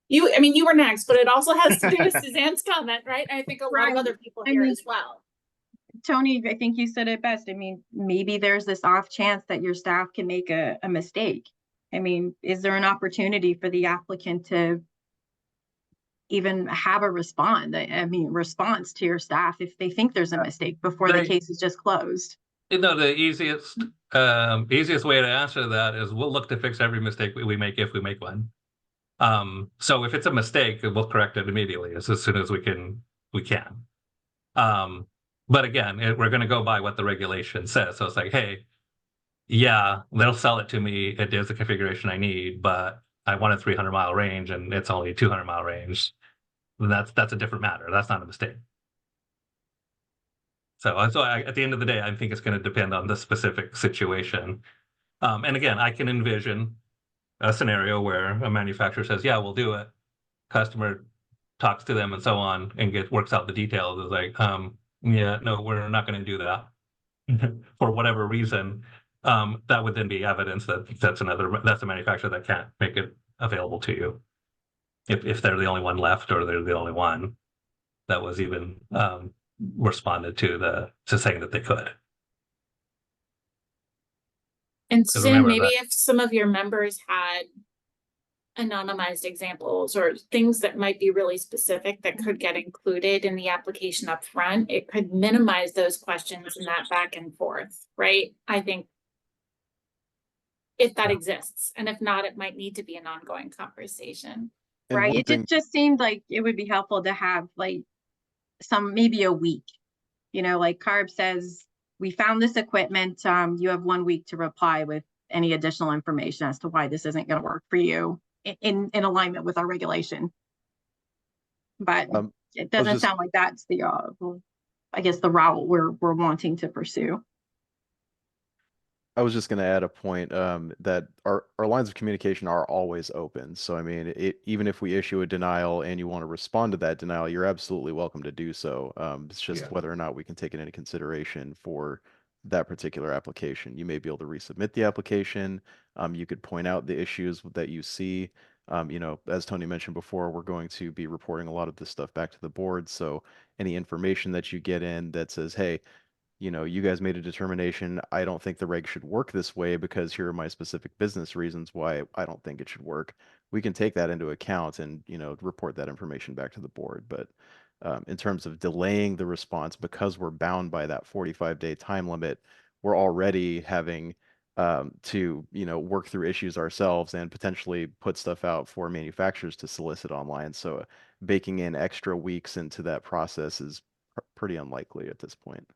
I mean, you were next, but it also has to do with Suzanne's comment, right? I think a lot of other people here as well. Tony, I think you said it best. I mean, maybe there's this off chance that your staff can make a mistake. I mean, is there an opportunity for the applicant to even have a response to your staff if they think there's a mistake before the case is just closed? You know, the easiest way to answer that is we'll look to fix every mistake we make if we make one. So if it's a mistake, we'll correct it immediately as soon as we can. But again, we're going to go by what the regulation says. So it's like, hey, yeah, they'll sell it to me. It is the configuration I need, but I want a 300-mile range and it's only a 200-mile range. That's a different matter. That's not a mistake. So at the end of the day, I think it's going to depend on the specific situation. And again, I can envision a scenario where a manufacturer says, yeah, we'll do it. Customer talks to them and so on and works out the details. It's like, yeah, no, we're not going to do that for whatever reason. That would then be evidence that that's a manufacturer that can't make it available to you. If they're the only one left or they're the only one that was even responded to saying that they could. And Suzanne, maybe if some of your members had anonymized examples or things that might be really specific that could get included in the application up front, it could minimize those questions and that back and forth, right? I think if that exists, and if not, it might need to be an ongoing conversation. Right. It just seemed like it would be helpful to have like maybe a week, you know, like CARB says, we found this equipment. You have 1 week to reply with any additional information as to why this isn't going to work for you in alignment with our regulation. But it doesn't sound like that's the, I guess, the route we're wanting to pursue. I was just going to add a point that our lines of communication are always open. So, I mean, even if we issue a denial and you want to respond to that denial, you're absolutely welcome to do so. It's just whether or not we can take it into consideration for that particular application. You may be able to resubmit the application. You could point out the issues that you see. You know, as Tony mentioned before, we're going to be reporting a lot of this stuff back to the board. So any information that you get in that says, hey, you know, you guys made a determination, I don't think the reg should work this way because here are my specific business reasons why I don't think it should work. We can take that into account and, you know, report that information back to the board. But in terms of delaying the response, because we're bound by that 45-day time limit, we're already having to, you know, work through issues ourselves and potentially put stuff out for manufacturers to solicit online. So baking in extra weeks into that process is pretty unlikely at this point.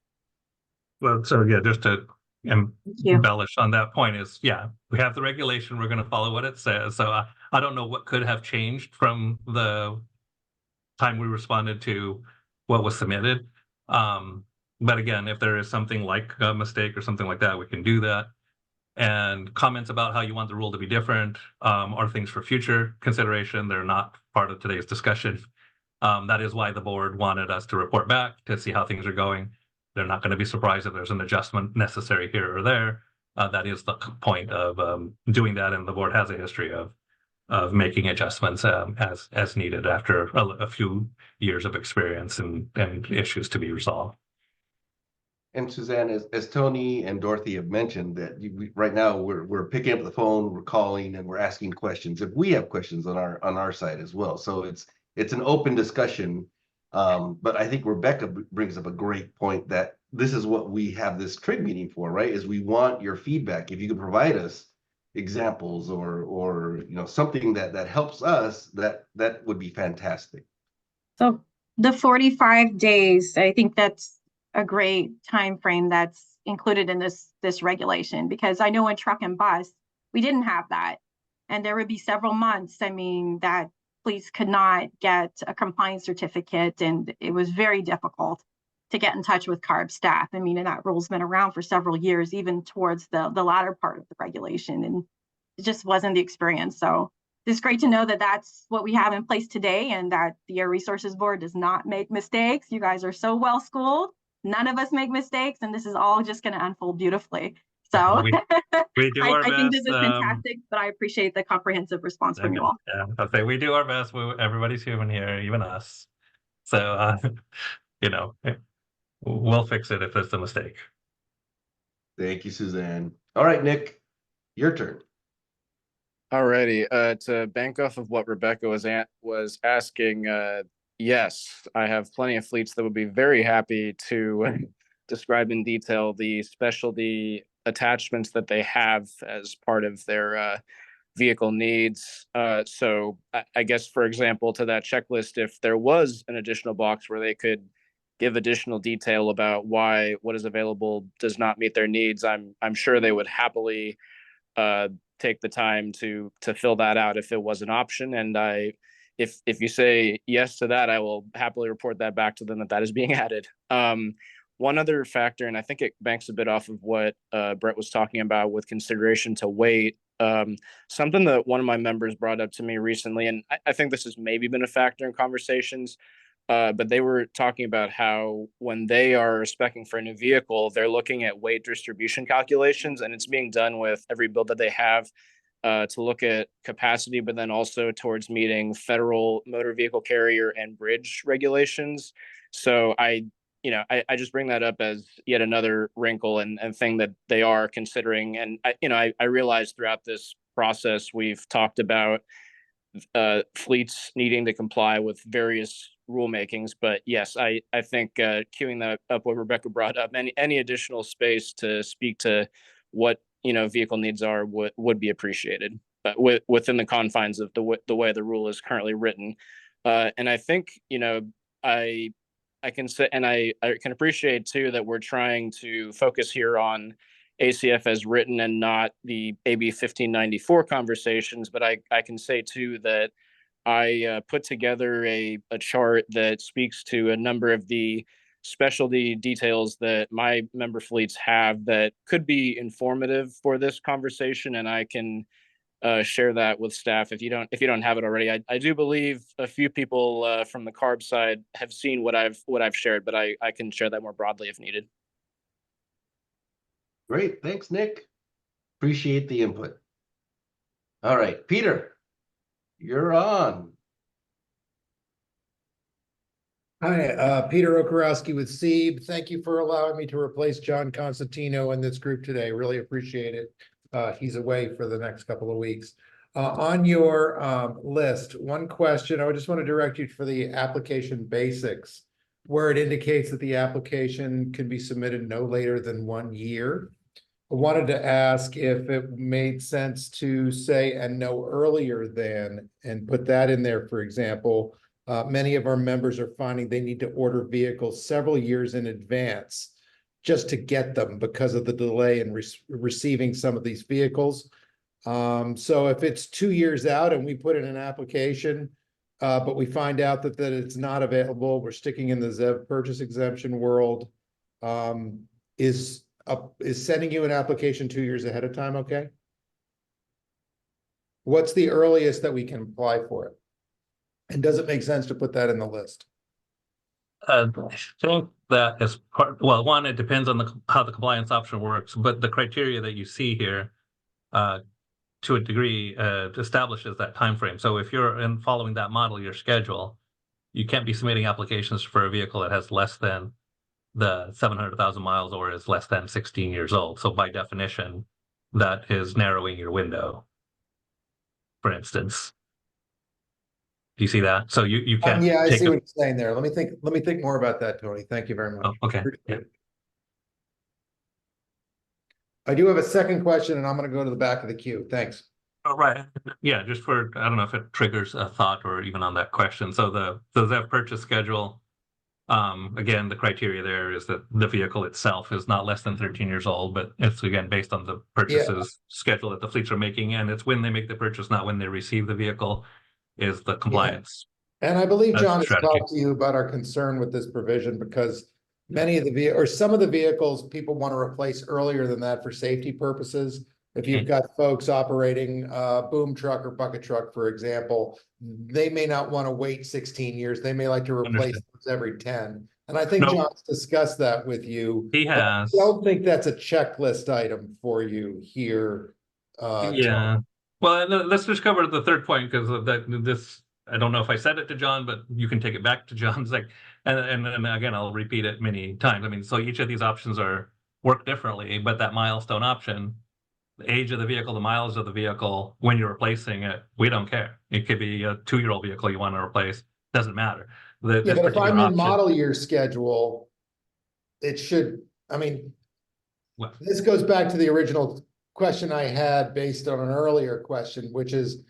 Well, so yeah, just to embellish on that point is, yeah, we have the regulation, we're going to follow what it says. So I don't know what could have changed from the time we responded to what was submitted. But again, if there is something like a mistake or something like that, we can do that. And comments about how you want the rule to be different are things for future consideration. They're not part of today's discussion. That is why the board wanted us to report back to see how things are going. They're not going to be surprised if there's an adjustment necessary here or there. That is the point of doing that, and the board has a history of making adjustments as needed after a few years of experience and issues to be resolved. And Suzanne, as Tony and Dorothy have mentioned, that right now we're picking up the phone, we're calling, and we're asking questions if we have questions on our side as well. So it's an open discussion. But I think Rebecca brings up a great point that this is what we have this trig meeting for, right? Is we want your feedback. If you could provide us examples or something that helps us, that would be fantastic. So the 45 days, I think that's a great time frame that's included in this regulation, because I know in truck and bus we didn't have that, and there would be several months, I mean, that police could not get a compliance certificate, and it was very difficult to get in touch with CARB staff. I mean, and that rule's been around for several years, even towards the latter part of the regulation, and it just wasn't the experience. So it's great to know that that's what we have in place today, and that the Air Resources Board does not make mistakes. You guys are so well schooled. None of us make mistakes, and this is all just going to unfold beautifully. So we do our I think best, this is fantastic, but I appreciate the comprehensive response from you all. Yeah, I'll say we do our best. Everybody's human here, even us. So, we'll fix it if it's a mistake. Thank you, Suzanne. All right, Nick, your turn. Alrighty, to bank off of what Rebecca was asking, yes, I have plenty of fleets that would be very happy to describe in detail the specialty attachments that they have as part of their vehicle needs. So I guess, for example, to that checklist, if there was an additional box where they could give additional detail about why what is available does not meet their needs, I'm sure they would happily take the time to fill that out if it was an option. And if you say yes to that, I will happily report that back to them that is being added. One other factor, and I think it banks a bit off of what Brett was talking about with consideration to weight, something that one of my members brought up to me recently, and I think this has maybe been a factor in conversations, but they were talking about how when they are speccing for a new vehicle, they're looking at weight distribution calculations, and it's being done with every build that they have to look at capacity, but then also towards meeting federal motor vehicle carrier and bridge regulations. So I I just bring that up as yet another wrinkle and thing that they are considering. And I realize throughout this process, we've talked about fleets needing to comply with various rulemakings. But yes, I think queuing that up, what Rebecca brought up, any additional space to speak to what vehicle needs are would be appreciated, but within the confines of the way the rule is currently written. And I think I can say, and I can appreciate too that we're trying to focus here on ACF as written and not the AB 1594 conversations. But I can say too that I put together a chart that speaks to a number of the specialty details that my member fleets have that could be informative for this conversation, and I can share that with staff if you don't have it already. I do believe a few people from the CARB side have seen what I've shared, but I can share that more broadly if needed. Great, thanks, Nick. Appreciate the input. All right, Peter, you're on. Hi, Peter Okarowski with SEEB. Thank you for allowing me to replace John Constantino in this group today. Really appreciate it. He's away for the next couple of weeks. On your list, one question, I just want to direct you for the application basics, where it indicates that the application can be submitted no later than 1 year. I wanted to ask if it made sense to say and no earlier than, and put that in there. For example, many of our members are finding they need to order vehicles several years in advance just to get them because of the delay in receiving some of these vehicles. So if it's 2 years out and we put in an application, but we find out that it's not available, we're sticking in the ZEV purchase exemption world, is sending you an application 2 years ahead of time okay? What's the earliest that we can apply for it? And does it make sense to put that in the list? I think that is part, well, one, it depends on how the compliance option works, but the criteria that you see here, to a degree, establishes that time frame. So if you're following that model year schedule, you can't be submitting applications for a vehicle that has less than the 700,000 miles or is less than 16 years old. So by definition, that is narrowing your window, for instance. Do you see that? So you can't. Yeah, I take see what you're saying there. Let me think more about that, Tony. Thank you very much. Oh, okay. Yeah. I do have a second question, and I'm going to go to the back of the queue. Thanks. Oh, right. Yeah, just for, I don't know if it triggers a thought or even on that question. So the ZEV purchase schedule, again, the criteria there is that the vehicle itself is not less than 13 years old, but it's again based on the purchases schedule that the fleets are making, and it's when they make the purchase, not when they receive the vehicle, is the compliance. And I believe John has strategy. talked to you about our concern with this provision because many of the or some of the vehicles people want to replace earlier than that for safety purposes. If you've got folks operating a boom truck or bucket truck, for example, they may not want to wait 16 years. They may like to replace those every 10. And I think John's discussed that with you. He has. I don't think that's a checklist item for you here. Yeah. Well, let's just cover the third point because this, I don't know if I said it to John, but you can take it back to John's like, and again, I'll repeat it many times. I mean, so each of these options work differently, but that milestone option, the age of the vehicle, the mileage of the vehicle, when you're replacing it, we don't care. It could be a 2-year-old vehicle you want to replace. Doesn't matter. But if I'm in model year schedule, it should, I mean, this goes back to the original question I had based on an earlier question, which is,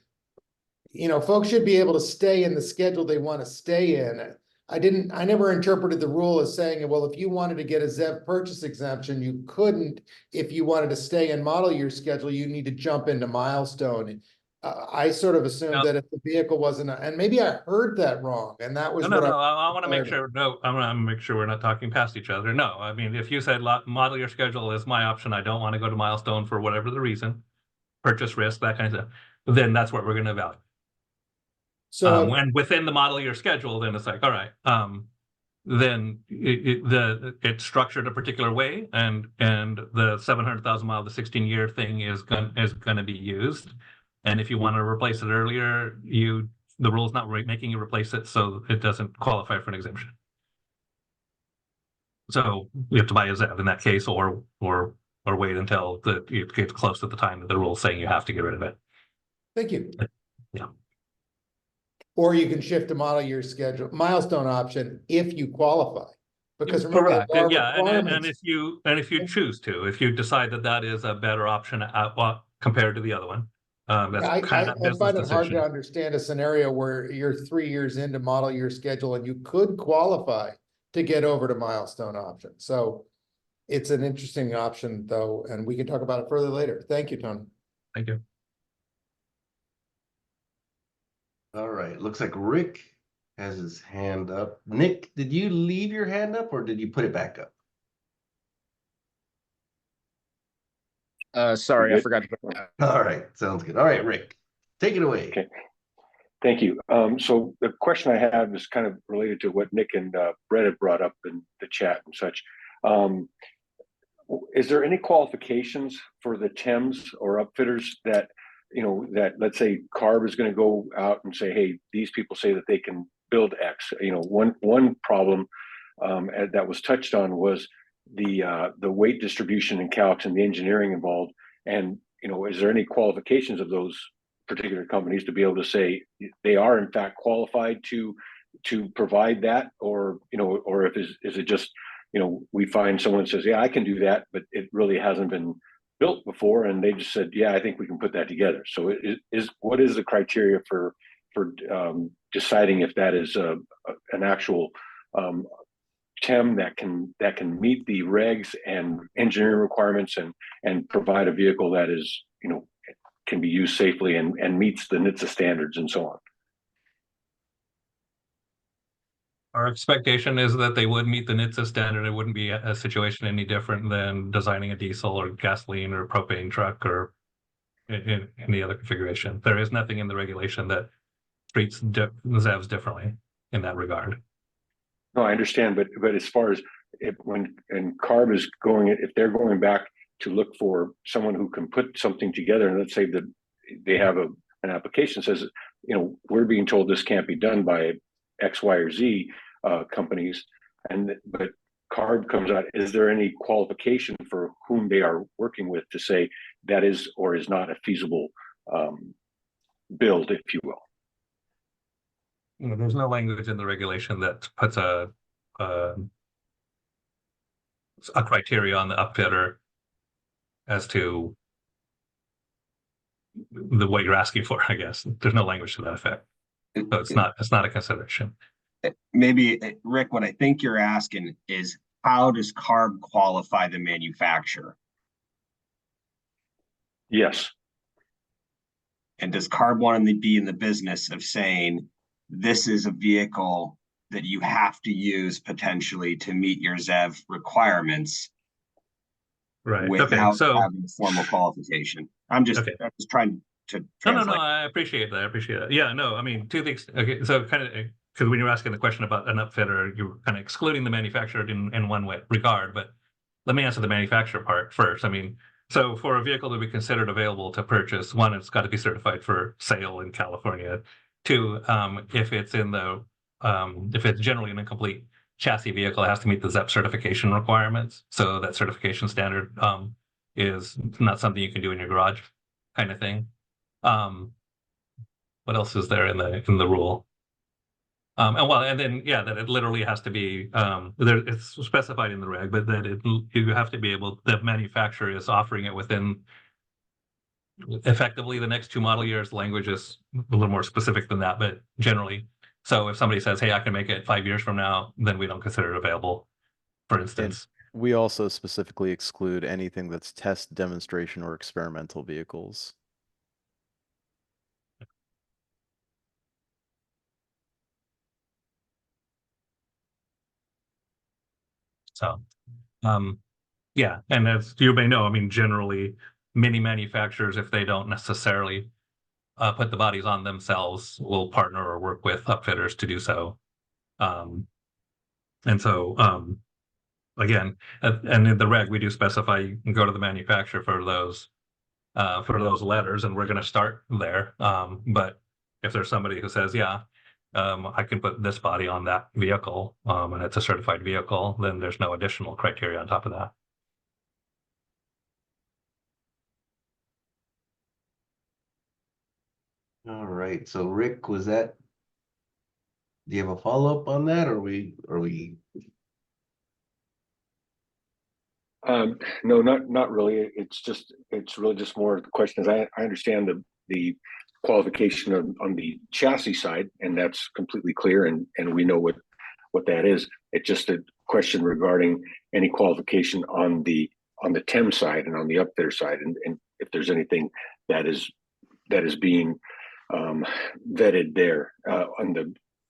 folks should be able to stay in the schedule they want to stay in. I never interpreted the rule as saying, well, if you wanted to get a ZEV purchase exemption, you couldn't. If you wanted to stay in model year schedule, you need to jump into milestone. I sort of assumed that if the vehicle wasn't, and maybe I heard that wrong, and that was I want to make sure. No, I'm going to make sure we're not talking past each other. No, I mean, if you said model year schedule is my option, I don't want to go to milestone for whatever the reason, purchase risk, that kind of stuff, then that's what we're going to evaluate. So and within the model year schedule, then it's like, all right, then it's structured a particular way, and the 700,000 mile, the 16-year thing is going to be used. And if you want to replace it earlier, the rule's not making you replace it, so it doesn't qualify for an exemption. So you have to buy a ZEV in that case, or wait until it gets close to the time that the rule's saying you have to get rid of it. Thank you. Yeah. Or you can shift to model year schedule, milestone option if you qualify. Because remember, yeah, and if you choose to, if you decide that is a better option compared to the other one. I find it hard to understand a scenario where you're 3 years into model year schedule and you could qualify to get over to milestone option. So it's an interesting option though, and we can talk about it further later. Thank you, Tony. Thank you. All right, looks like Rick has his hand up. Nick, did you leave your hand up or did you put it back up? Sorry, I forgot to put it up. All right, sounds good. All right, Rick, take it away. Okay, thank you. So the question I have is kind of related to what Nick and Brett have brought up in the chat and such. Is there any qualifications for the TEMs or upfitters that that let's say CARB is going to go out and say, hey, these people say that they can build X. One problem that was touched on was the weight distribution in calcs and the engineering involved. And is there any qualifications of those particular companies to be able to say they are in fact qualified to provide that, or or if is it just we find someone that says, yeah, I can do that, but it really hasn't been built before, and they just said, yeah, I think we can put that together. So what is the criteria for deciding if that is an actual TEM that can meet the regs and engineering requirements and provide a vehicle that is can be used safely and meets the NHTSA standards and so on? Our expectation is that they would meet the NHTSA standard. It wouldn't be a situation any different than designing a diesel or gasoline or propane truck or in any other configuration. There is nothing in the regulation that treats ZEVs differently in that regard. No, I understand, but as far as when CARB is going, if they're going back to look for someone who can put something together, and let's say that they have an application that says, you know, we're being told this can't be done by X, Y, or Z companies, but CARB comes out, is there any qualification for whom they are working with to say that is or is not a feasible build, if you will? You know, there's no language in the regulation that puts a criteria on the upfitter as to what you're asking for. I guess there's no language to that effect, so it's not a consideration. Maybe, Rick, what I think you're asking is, how does CARB qualify the manufacturer? Yes. And does CARB want to be in the business of saying, this is a vehicle that you have to use potentially to meet your ZEV requirements, right? Without okay, so having formal qualification? I'm just trying to translate. No, I appreciate that. Yeah, no, I mean, two things. Okay, so kind of, because when you're asking the question about an upfitter, you're kind of excluding the manufacturer in one regard, but let me answer the manufacturer part first. I mean, so for a vehicle to be considered available to purchase, one, it's got to be certified for sale in California. Two, if it's if it's generally an incomplete chassis vehicle, it has to meet the ZEP certification requirements. So that certification standard is not something you can do in your garage, kind of thing. What else is there in the rule? And then that it literally has to be it's specified in the reg, but that you have to be able, the manufacturer is offering it within effectively the next 2 model years. Language is a little more specific than that, but generally. So if somebody says, hey, I can make it 5 years from now, then we don't consider it available, for instance. And we also specifically exclude anything that's test, demonstration, or experimental vehicles. So, yeah, and as you may know, I mean, generally, many manufacturers, if they don't necessarily put the bodies on themselves, will partner or work with upfitters to do so. And so, again, and in the reg, we do specify you can go to the manufacturer for those letters, and we're going to start there. But if there's somebody who says, yeah, I can put this body on that vehicle, and it's a certified vehicle, then there's no additional criteria on top of that. All right, so Rick, do you have a follow-up on that, or are we? No, not really. It's really just more of the questions. I understand the qualification on the chassis side, and that's completely clear, and we know what that is. It's just a question regarding any qualification on the TEM side and on the upfitter side, and if there's anything that is being vetted there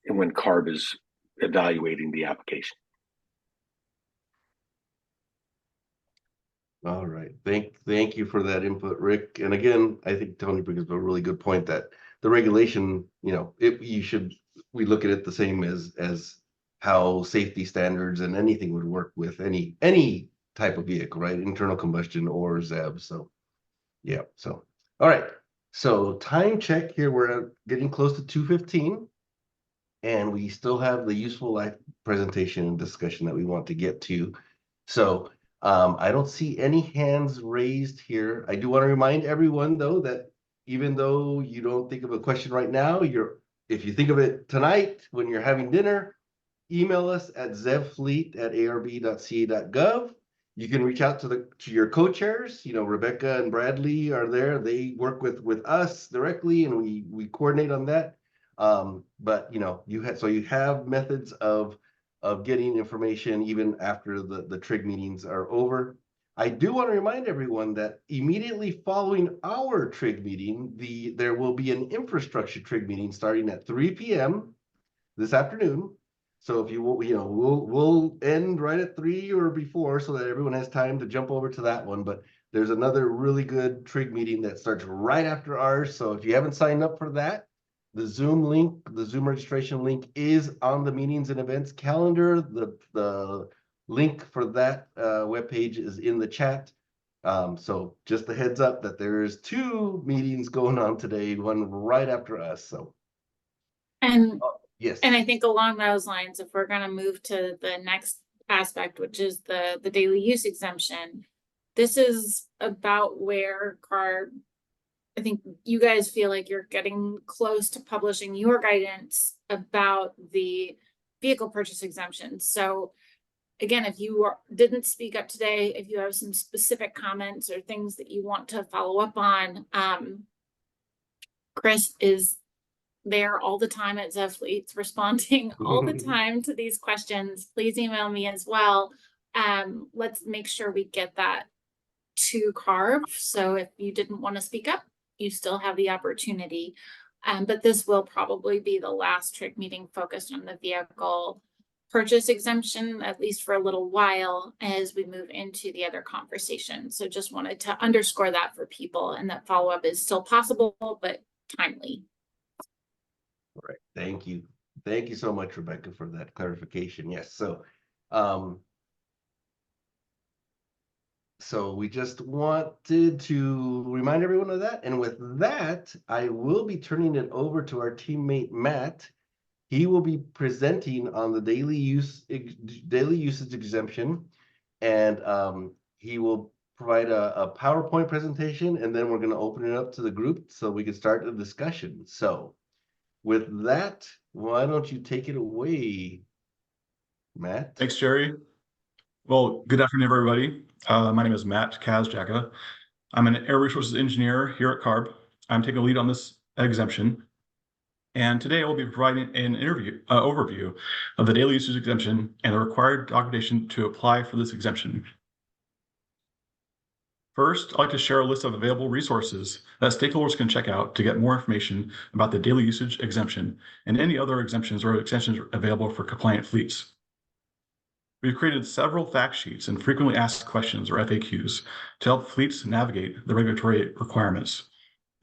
when CARB is evaluating the application. All right. Thank you for that input, Rick. And again, I think Tony brings up a really good point that the regulation, you know, we look at it the same as how safety standards and anything would work with any type of vehicle, right? Internal combustion or ZEV. So yeah. So all right. So time check here. We're getting close to 2:15, and we still have the useful life presentation and discussion that we want to get to. So I don't see any hands raised here. I do want to remind everyone, though, that even though you don't think of a question right now, if you think of it tonight when you're having dinner, email us at zevfleet@arb.ca.gov. You can reach out to your co-chairs. You know, Rebecca and Bradley are there. They work with us directly, and we coordinate on that. But you know, you have methods of getting information even after the TRIG meetings are over. I do want to remind everyone that immediately following our TRIG meeting, there will be an infrastructure TRIG meeting starting at 3 p.m. this afternoon. So if you will, we'll end right at 3 or before, so that everyone has time to jump over to that one. But there's another really good TRIG meeting that starts right after ours. So if you haven't signed up for that, the Zoom link, the Zoom registration link is on the meetings and events calendar. The link for that webpage is in the chat. So just a heads up that there's 2 meetings going on today, one right after us. So And yes. And I think along those lines, if we're gonna move to the next aspect, which is the daily use exemption, this is about where CARB, I think you guys feel like you're getting close to publishing your guidance about the vehicle purchase exemption. So again, if you didn't speak up today, if you have some specific comments or things that you want to follow up on, Chris is there all the time at Zev Fleets, responding all the time to these questions. Please email me as well. Let's make sure we get that to CARB. So if you didn't want to speak up, you still have the opportunity. But this will probably be the last TRIG meeting focused on the vehicle purchase exemption, at least for a little while, as we move into the other conversations. So just wanted to underscore that for people, and that follow-up is still possible, but timely. All right, thank you. Thank you so much, Rebecca, for that clarification. Yes, so we just wanted to remind everyone of that. And with that, I will be turning it over to our teammate, Matt. He will be presenting on the daily usage exemption, and he will provide a PowerPoint presentation, and then we're going to open it up to the group so we can start the discussion. So with that, why don't you take it away, Matt? Thanks, Jerry. Well, good afternoon, everybody. My name is Matt Kazjaka. I'm an air resources engineer here at CARB. I'm taking the lead on this exemption. And today I will be providing an overview of the daily usage exemption and the required documentation to apply for this exemption. First, I'd like to share a list of available resources that stakeholders can check out to get more information about the daily usage exemption and any other exemptions or extensions available for compliant fleets. We've created several fact sheets and frequently asked questions, or FAQs, to help fleets navigate the regulatory requirements.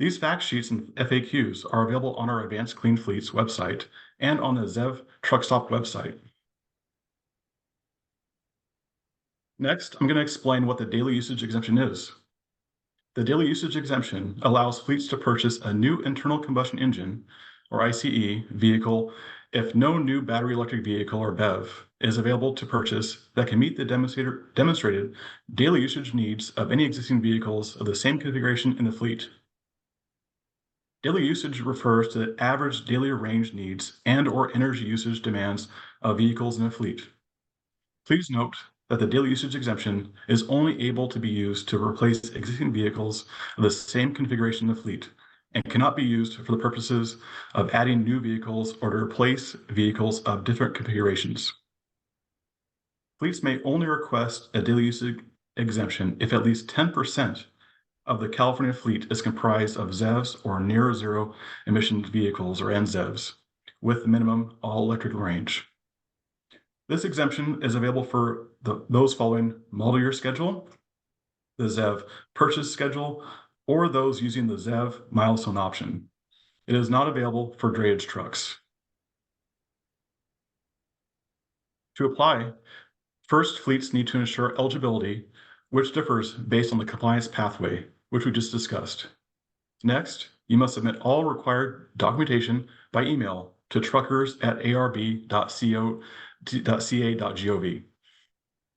These fact sheets and FAQs are available on our Advanced Clean Fleets website and on the ZEV Truck Stop website. Next, I'm going to explain what the daily usage exemption is. The daily usage exemption allows fleets to purchase a new internal combustion engine, or ICE, vehicle if no new battery electric vehicle, or BEV, is available to purchase that can meet the demonstrated daily usage needs of any existing vehicles of the same configuration in the fleet. Daily usage refers to the average daily range needs and/or energy usage demands of vehicles in a fleet. Please note that the daily usage exemption is only able to be used to replace existing vehicles of the same configuration in the fleet and cannot be used for the purposes of adding new vehicles or to replace vehicles of different configurations. Fleets may only request a daily usage exemption if at least 10% of the California fleet is comprised of ZEVs or near zero emissions vehicles, or NZEVs, with minimum all-electric range. This exemption is available for those following model year schedule, the ZEV purchase schedule, or those using the ZEV milestone option. It is not available for drayage trucks. To apply, first, fleets need to ensure eligibility, which differs based on the compliance pathway, which we just discussed. Next, you must submit all required documentation by email to truckers@arb.ca.gov.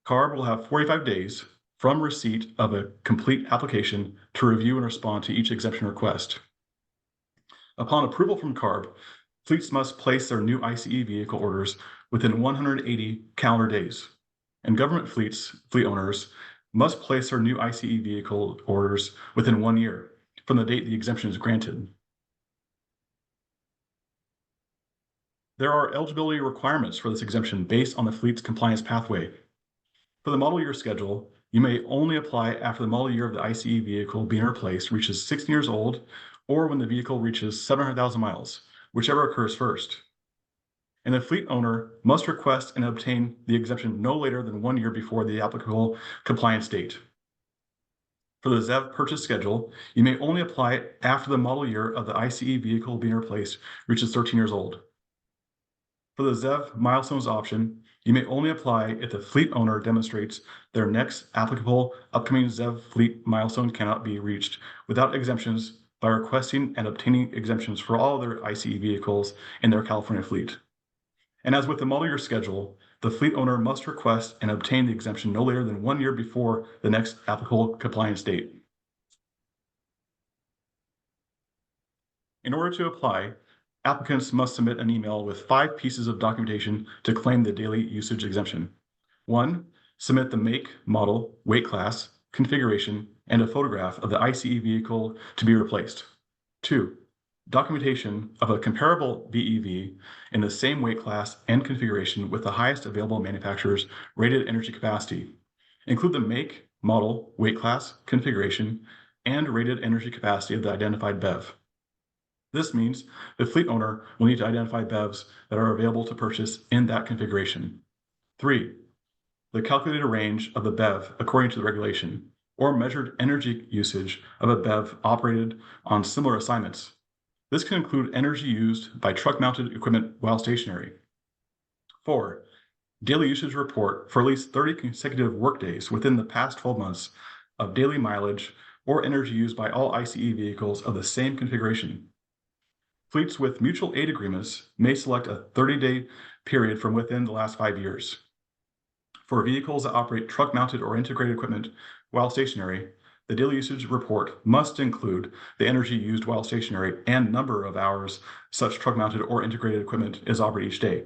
CARB will have 45 days from receipt of a complete application to review and respond to each exemption request. Upon approval from CARB, fleets must place their new ICE vehicle orders within 180 calendar days, and government fleet owners must place their new ICE vehicle orders within 1 year from the date the exemption is granted. There are eligibility requirements for this exemption based on the fleet's compliance pathway. For the model year schedule, you may only apply after the model year of the ICE vehicle being replaced reaches 16 years old, or when the vehicle reaches 700,000 miles, whichever occurs first. And the fleet owner must request and obtain the exemption no later than 1 year before the applicable compliance date. For the ZEV purchase schedule, you may only apply it after the model year of the ICE vehicle being replaced reaches 13 years old. For the ZEV milestones option, you may only apply if the fleet owner demonstrates their next applicable upcoming ZEV fleet milestone cannot be reached without exemptions by requesting and obtaining exemptions for all other ICE vehicles in their California fleet. And as with the model year schedule, the fleet owner must request and obtain the exemption no later than 1 year before the next applicable compliance date. In order to apply, applicants must submit an email with 5 pieces of documentation to claim the daily usage exemption. 1, submit the make, model, weight class, configuration, and a photograph of the ICE vehicle to be replaced. 2, documentation of a comparable BEV in the same weight class and configuration with the highest available manufacturer's rated energy capacity. Include the make, model, weight class, configuration, and rated energy capacity of the identified BEV. This means the fleet owner will need to identify BEVs that are available to purchase in that configuration. 3, the calculated range of the BEV according to the regulation, or measured energy usage of a BEV operated on similar assignments. This can include energy used by truck-mounted equipment while stationary. 4, daily usage report for at least 30 consecutive workdays within the past 12 months of daily mileage or energy used by all ICE vehicles of the same configuration. Fleets with mutual aid agreements may select a 30-day period from within the last 5 years. For vehicles that operate truck-mounted or integrated equipment while stationary, the daily usage report must include the energy used while stationary and number of hours such truck-mounted or integrated equipment is operated each day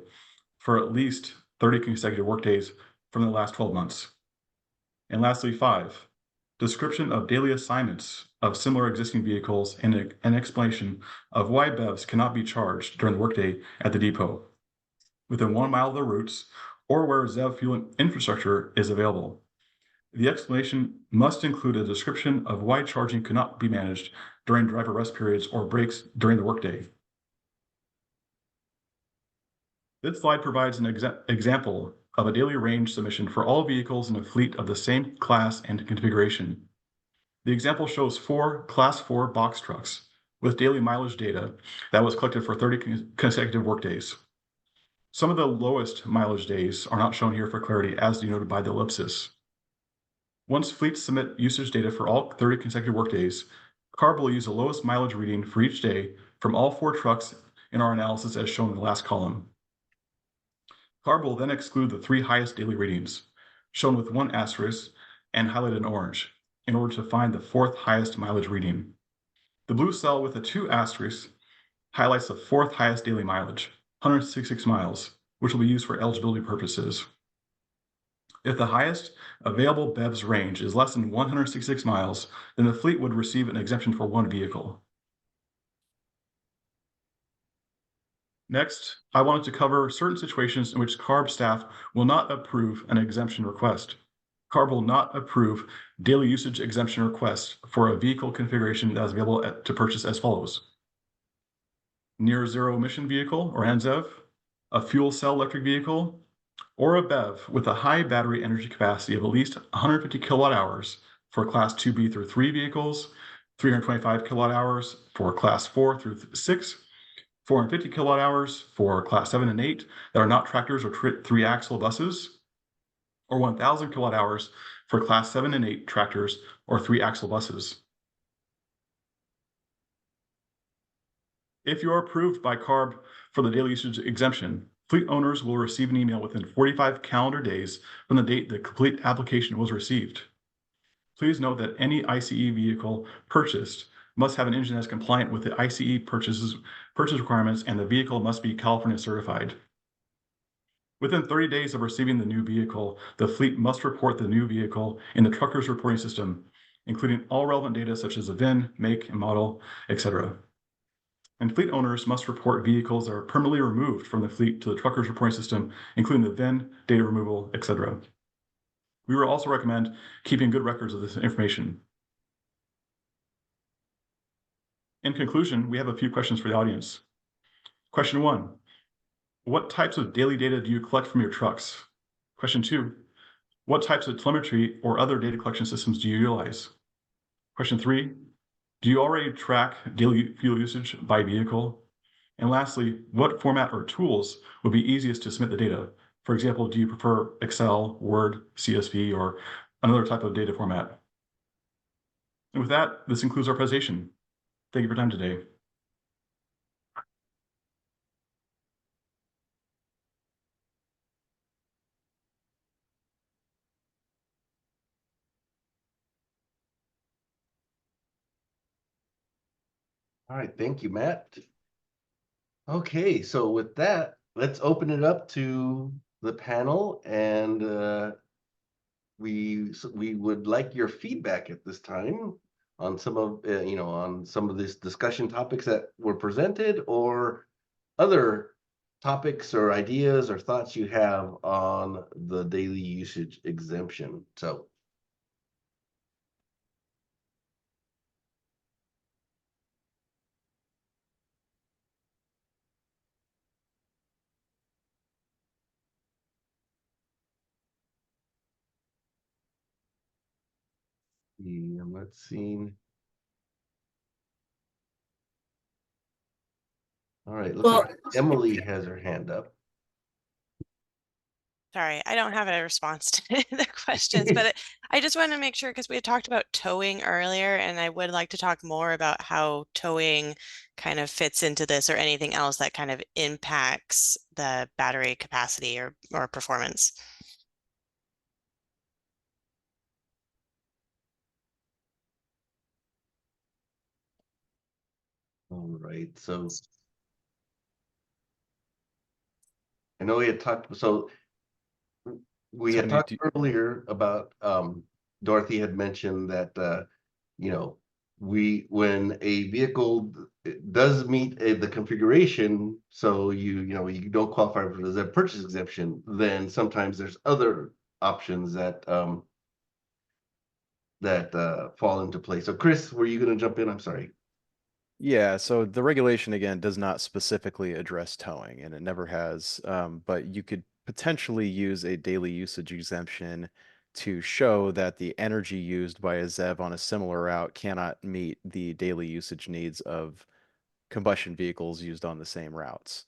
for at least 30 consecutive workdays from the last 12 months. And lastly, 5, description of daily assignments of similar existing vehicles and an explanation of why BEVs cannot be charged during the workday at the depot within 1 mile of the routes or where ZEV fuel infrastructure is available. The explanation must include a description of why charging could not be managed during driver rest periods or breaks during the workday. This slide provides an example of a daily range submission for all vehicles in a fleet of the same class and configuration. The example shows 4 Class 4 box trucks with daily mileage data that was collected for 30 consecutive workdays. Some of the lowest mileage days are not shown here for clarity, as denoted by the ellipsis. Once fleets submit usage data for all 30 consecutive workdays, CARB will use the lowest mileage reading for each day from all 4 trucks in our analysis as shown in the last column. CARB will then exclude the 3 highest daily readings, shown with 1 asterisk and highlighted in orange, in order to find the 4th highest mileage reading. The blue cell with the 2 asterisks highlights the 4th highest daily mileage, 166 miles, which will be used for eligibility purposes. If the highest available BEVs range is less than 166 miles, then the fleet would receive an exemption for 1 vehicle. Next, I wanted to cover certain situations in which CARB staff will not approve an exemption request. CARB will not approve daily usage exemption requests for a vehicle configuration that is available to purchase as follows: near zero emission vehicle or NZEV, a fuel cell electric vehicle, or a BEV with a high battery energy capacity of at least 150 kilowatt hours for class 2B through 3 vehicles, 325 kilowatt hours for class 4 through 6, 450 kilowatt hours for class 7 and 8 that are not tractors or 3-axle buses, or 1,000 kilowatt hours for class 7 and 8 tractors or 3-axle buses. If you are approved by CARB for the daily usage exemption, fleet owners will receive an email within 45 calendar days from the date the complete application was received. Please note that any ICE vehicle purchased must have an engine that's compliant with the ICE purchase requirements, and the vehicle must be California certified. Within 30 days of receiving the new vehicle, the fleet must report the new vehicle in the trucker's reporting system, including all relevant data such as the VIN, make, and model, etc. And fleet owners must report vehicles that are permanently removed from the fleet to the trucker's reporting system, including the VIN, data removal, etc. We will also recommend keeping good records of this information. In conclusion, we have a few questions for the audience. Question 1, what types of daily data do you collect from your trucks? Question 2, what types of telemetry or other data collection systems do you utilize? Question 3, do you already track daily fuel usage by vehicle? And lastly, what format or tools would be easiest to submit the data? For example, do you prefer Excel, Word, CSV, or another type of data format? And with that, this concludes our presentation. Thank you for your time today. All right, thank you, Matt. Okay, so with that, let's open it up to the panel, and we would like your feedback at this time on some of on some of these discussion topics that were presented, or other topics or ideas or thoughts you have on the daily usage exemption. So yeah, let's see. All right, looks like Emily has her hand up. Sorry, I don't have a response to the questions, but I just want to make sure, because we had talked about towing earlier, and I would like to talk more about how towing kind of fits into this, or anything else that kind of impacts the battery capacity or performance. All right, so I know we had talked, so we had talked earlier about Dorothy had mentioned that when a vehicle does meet the configuration, so you don't qualify for the ZEV purchase exemption, then sometimes there's other options that fall into place. So Chris, were you going to jump in? I'm sorry. Yeah, so the regulation again does not specifically address towing, and it never has. But you could potentially use a daily usage exemption to show that the energy used by a ZEV on a similar route cannot meet the daily usage needs of combustion vehicles used on the same routes.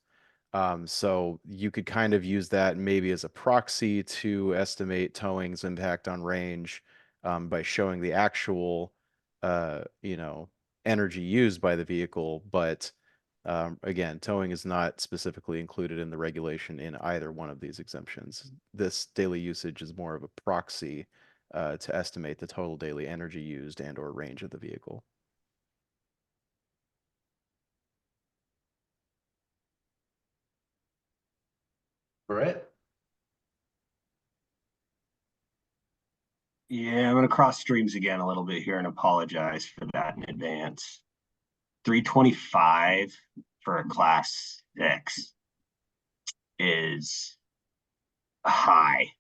So you could kind of use that maybe as a proxy to estimate towing's impact on range, by showing the actual, energy used by the vehicle. But again, towing is not specifically included in the regulation in either one of these exemptions. This daily usage is more of a proxy to estimate the total daily energy used and or range of the vehicle. Brett? Yeah, I'm gonna cross streams again a little bit here and apologize for that in advance. 325 for a class 6 is high.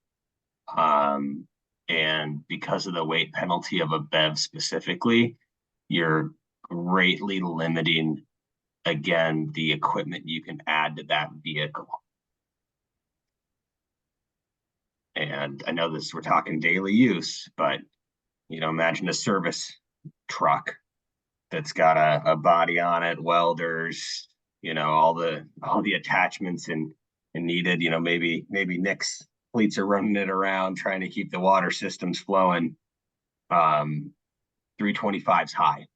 And because of the weight penalty of a BEV specifically, you're greatly limiting, again, the equipment you can add to that vehicle. And I know we're talking daily use, but imagine a service truck that's got a body on it, welders, all the attachments and needed. Maybe Nick's fleets are running it around trying to keep the water systems flowing. 325's high.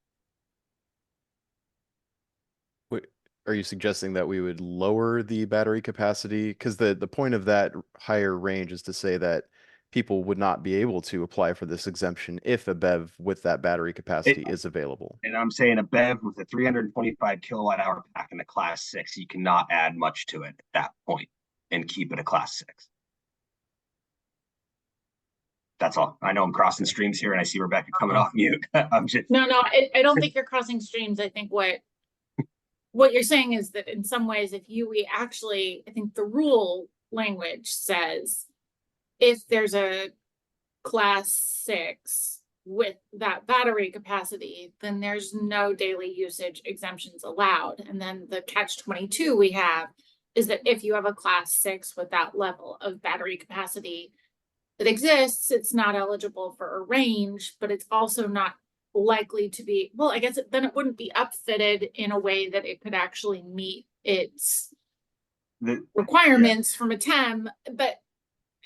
Are you suggesting that we would lower the battery capacity? Because the point of that higher range is to say that people would not be able to apply for this exemption if a BEV with that battery capacity is available. And I'm saying a BEV with a 325 kilowatt hour pack in a class 6, you cannot add much to it at that point and keep it a class 6. That's all. I know I'm crossing streams here, and I see Rebecca coming off mute. I'm just No, I don't think you're crossing streams. I think what you're saying is that in some ways, I think the rule language says if there's a class 6 with that battery capacity, then there's no daily usage exemptions allowed. And then the catch-22 we have is that if you have a class 6 with that level of battery capacity that exists, it's not eligible for a range, but it's also not likely to be, well, I guess then it wouldn't be upfitted in a way that it could actually meet its requirements from a TEM, but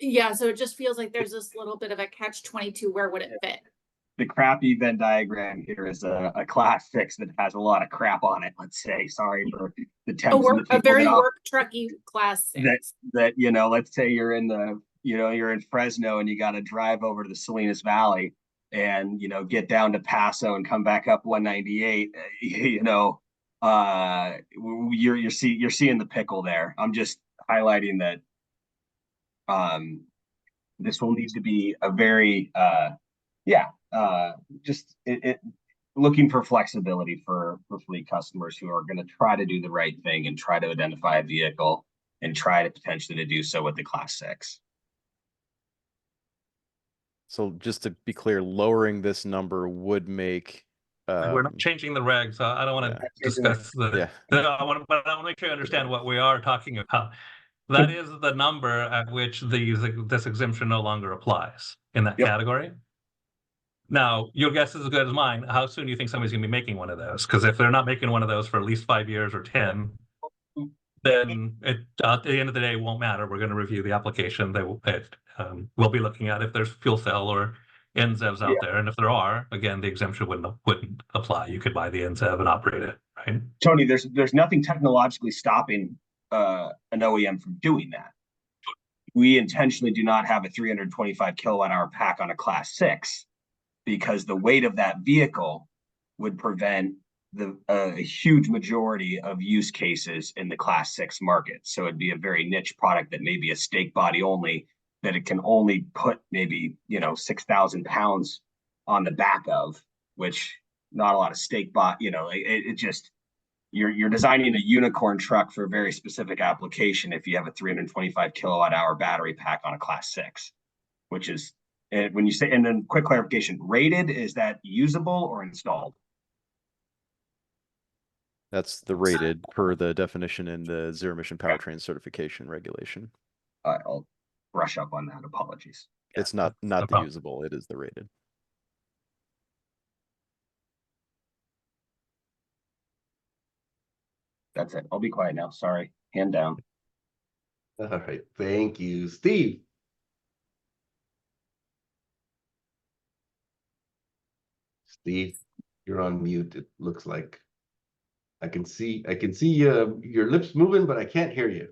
yeah, so it just feels like there's this little bit of a catch-22. Where would it fit? The crappy Venn diagram here is a class 6 that has a lot of crap on it. Let's say, sorry for the temps and the A people very that work trucky class 6. that you know. Let's say you're in the you're in Fresno and you got to drive over to the Salinas Valley and get down to Paso and come back up 198. You're seeing the pickle there. I'm just highlighting that. This will need to be a very looking for flexibility for fleet customers who are going to try to do the right thing and try to identify a vehicle and try to potentially to do so with the class 6. So just to be clear, lowering this number would make. We're not changing the reg, so I don't want to discuss the. Yeah. I want to make sure you understand what we are talking about. That is the number at which this exemption no longer applies in that category. Now, your guess is as good as mine. How soon do you think somebody's going to be making one of those? Because if they're not making one of those for at least 5 years or 10, then it at the end of the day won't matter. We're going to review the application. We'll be looking at if there's fuel cell or NZEVs out there, and if there are, again, the exemption wouldn't apply. You could buy the NZEV and operate it, right? Tony, there's nothing technologically stopping an OEM from doing that. We intentionally do not have a 325 kilowatt hour pack on a class 6 because the weight of that vehicle would prevent a huge majority of use cases in the class 6 market. So it'd be a very niche product that may be a stake body only, that it can only put maybe 6,000 pounds on the back of, which not a lot of stake it just you're designing a unicorn truck for a very specific application if you have a 325 kilowatt hour battery pack on a class 6, which is, when you say, and then quick clarification, rated, is that usable or installed? That's the rated per the definition in the zero emission powertrain certification regulation. I'll brush up on that. Apologies. It's not the usable, it is the rated. That's it. I'll be quiet now. Sorry. Hand down. All right. Thank you, Steve. Steve, you're on mute. It looks like I can see your lips moving, but I can't hear you.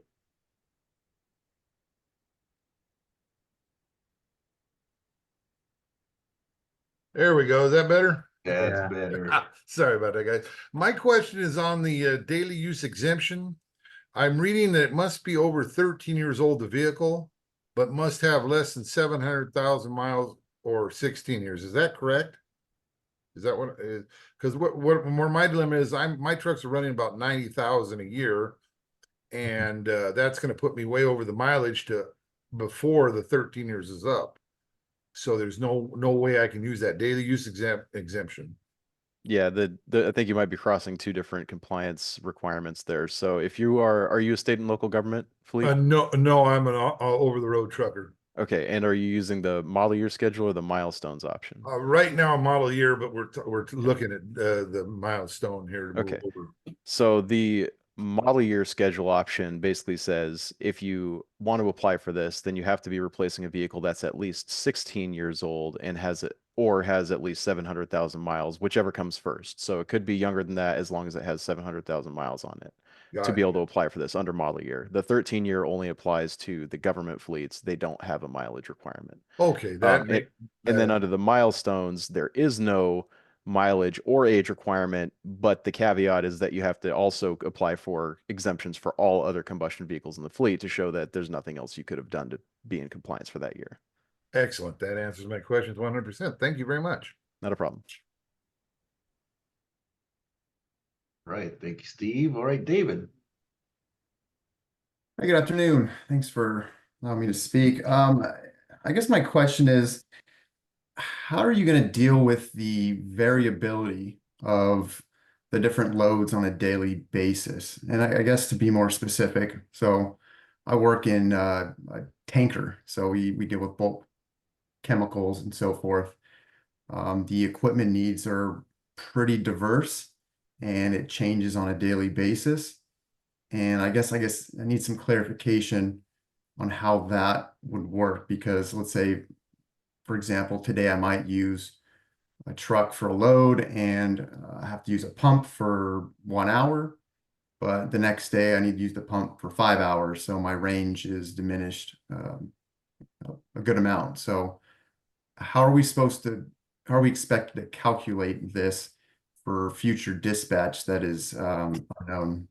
There we go. Is that better? That's better. Sorry about that, guys. My question is on the daily use exemption. I'm reading that it must be over 13 years old, the vehicle, but must have less than 700,000 miles or 16 years. Is that correct? Is that what? Because what my dilemma is, my trucks are running about 90,000 a year, and that's going to put me way over the mileage to before the 13 years is up. So there's no way I can use that daily use exemption. Yeah, I think you might be crossing two different compliance requirements there. So if you are you a state and local government fleet? No, I'm an over the road trucker. Okay, and are you using the model year schedule or the milestones option? Right now, model year, but we're looking at the milestone here. To move over. So the model year schedule option basically says if you want to apply for this, then you have to be replacing a vehicle that's at least 16 years old and has at least 700,000 miles, whichever comes first. So it could be younger than that as long as it has 700,000 miles on it to be able to apply for this under model year. The 13-year only applies to the government fleets. They don't have a mileage requirement. Okay. And then under the milestones, there is no mileage or age requirement, but the caveat is that you have to also apply for exemptions for all other combustion vehicles in the fleet to show that there's nothing else you could have done to be in compliance for that year. Excellent. That answers my questions 100%. Thank you very much. Not a problem. Right. Thank you, Steve. All right, David. Hi, good afternoon. Thanks for allowing me to speak. I guess my question is, how are you going to deal with the variability of the different loads on a daily basis? And I guess to be more specific, so I work in a tanker, so we deal with bulk chemicals and so forth. The equipment needs are pretty diverse and it changes on a daily basis. And I guess I need some clarification on how that would work, because let's say, for example, today I might use a truck for a load and I have to use a pump for 1 hour, but the next day I need to use the pump for 5 hours. So my range is diminished a good amount. So how are we expected to calculate this for future dispatch that is unknown?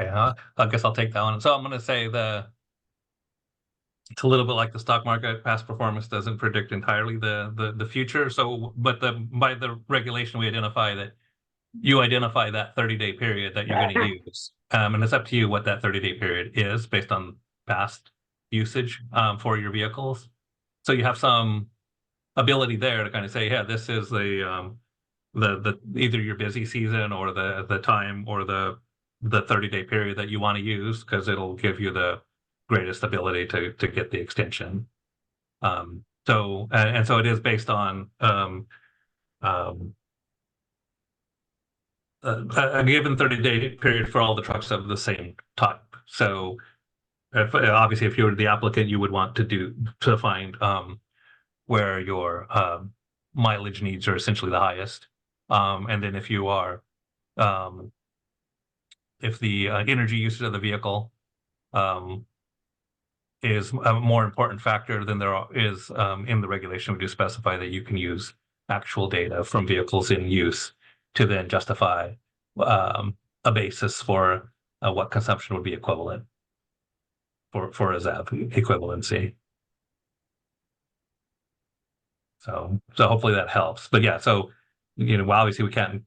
Okay, I guess I'll take that one. So I'm going to say it's a little bit like the stock market. Past performance doesn't predict entirely the future. So, but by the regulation, we identify that you identify that 30-day period that you're going to use, and it's up to you what that 30-day period is based on past usage for your vehicles. So you have some ability there to kind of say, yeah, this is the either your busy season or the time or the 30-day period that you want to use, because it'll give you the greatest ability to get the extension. So it is based on a given 30-day period for all the trucks of the same type. So obviously, if you were the applicant, you would want to find where your mileage needs are essentially the highest. And then if you are if the energy usage of the vehicle is a more important factor than there is in the regulation, we do specify that you can use actual data from vehicles in use to then justify a basis for what consumption would be equivalent for a ZEV equivalency. So hopefully that helps. But yeah, so obviously we can't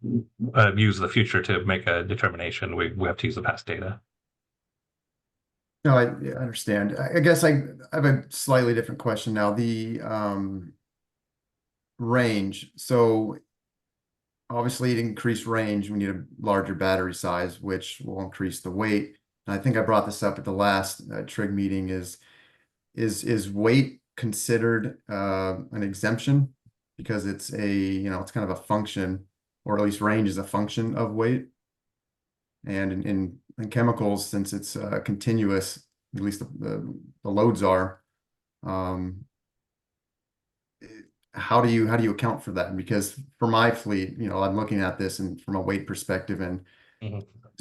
use the future to make a determination. We have to use the past data. No, I understand. I guess I have a slightly different question now. The range. So obviously, to increase range, we need a larger battery size, which will increase the weight. And I think I brought this up at the last TRIG meeting. Is weight considered an exemption, because it's it's kind of a function, or at least range is a function of weight? And in chemicals, since it's continuous, at least the loads are, how do you account for that? Because for my fleet, I'm looking at this and from a weight perspective, and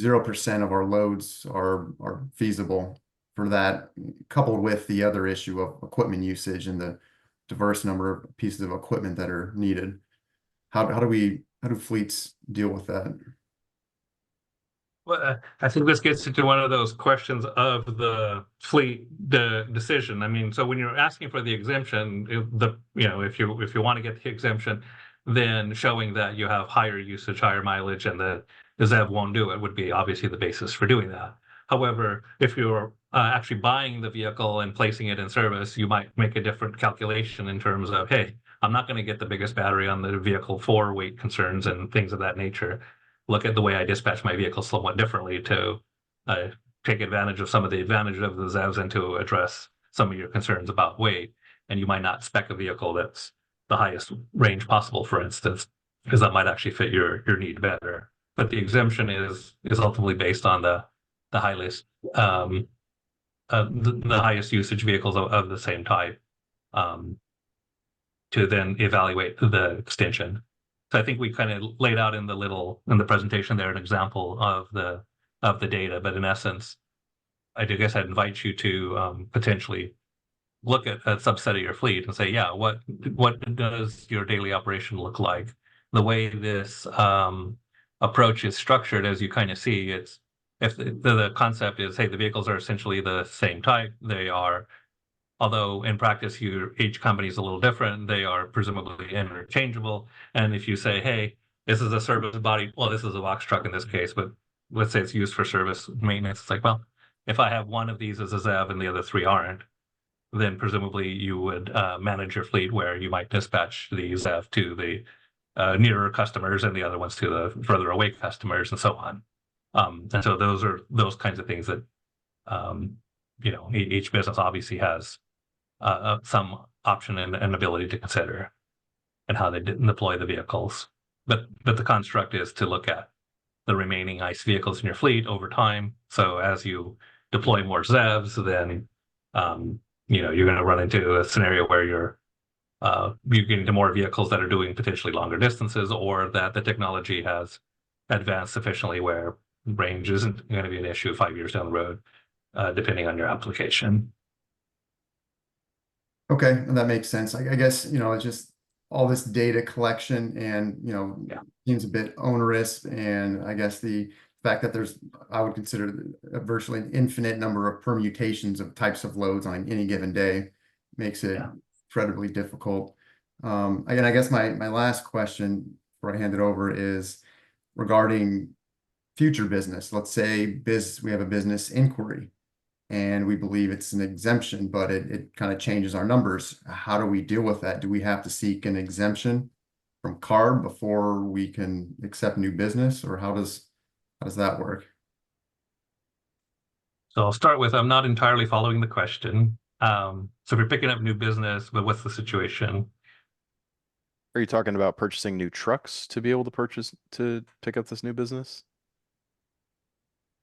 0% of our loads are feasible for that, coupled with the other issue of equipment usage and the diverse number of pieces of equipment that are needed. How do fleets deal with that? Well, I think this gets into one of those questions of the fleet decision. I mean, so when you're asking for the exemption, if you want to get the exemption, then showing that you have higher usage, higher mileage, and the ZEV won't do it would be obviously the basis for doing that. However, if you're actually buying the vehicle and placing it in service, you might make a different calculation in terms of, hey, I'm not going to get the biggest battery on the vehicle for weight concerns and things of that nature. Look at the way I dispatch my vehicle somewhat differently to take advantage of some of the advantages of the ZEVs and to address some of your concerns about weight. And you might not spec a vehicle that's the highest range possible, for instance, because that might actually fit your need better. But the exemption is ultimately based on the highest the highest usage vehicles of the same type, to then evaluate the extension. So I think we kind of laid out in the presentation there an example of the data, but in essence, I guess I'd invite you to potentially look at a subset of your fleet and say, yeah, what does your daily operation look like? The way this approach is structured, as you kind of see, it's if the concept is, hey, the vehicles are essentially the same type, they are, although in practice each company is a little different, they are presumably interchangeable. And if you say, hey, this is a service body, well, this is a box truck in this case, but let's say it's used for service maintenance, it's like, well, if I have one of these as a ZEV and the other three aren't, then presumably you would manage your fleet where you might dispatch the ZEV to the nearer customers and the other ones to the further away customers and so on. And so those are those kinds of things that You know, each business obviously has some option and ability to consider and how they deploy the vehicles. But the construct is to look at the remaining ICE vehicles in your fleet over time. So as you deploy more ZEVs, then you know, you're going to run into a scenario where you're getting to more vehicles that are doing potentially longer distances, or that the technology has advanced sufficiently where range isn't going to be an issue 5 years down the road, depending on your application. Okay, that makes sense. I guess, you know, it's just all this data collection and, you know, seems a bit onerous. And I guess the fact that there's, I would consider a virtually an infinite number of permutations of types of loads on any given day makes it incredibly difficult. Again, I guess my last question before I hand it over is regarding future business. Let's say we have a business inquiry and we believe it's an exemption, but it kind of changes our numbers. How do we deal with that? Do we have to seek an exemption from CARB before we can accept new business, or how does that work? So I'll start with, I'm not entirely following the question. So if you're picking up new business, but what's the situation? Are you talking about purchasing new trucks to be able to pick up this new business?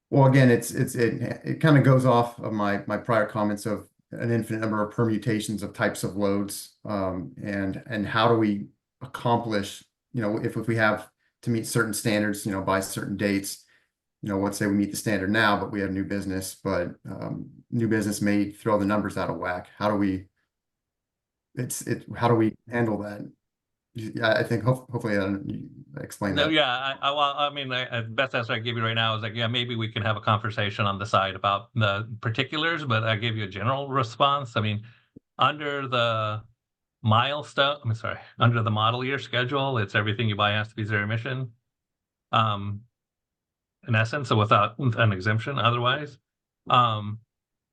Well, again, it kind of goes off of my prior comments of an infinite number of permutations of types of loads, and how do we accomplish, you know, if we have to meet certain standards, you know, by certain dates, you know, let's say we meet the standard now, but we have new business, but new business may throw the numbers out of whack. How do we handle that? Yeah, I think hopefully you explain No, that. yeah, I mean, the best answer I give you right now is like, yeah, maybe we can have a conversation on the side about the particulars, but I gave you a general response. I mean, under the under the model year schedule, it's everything you buy has to be zero emission. In essence, so without an exemption otherwise.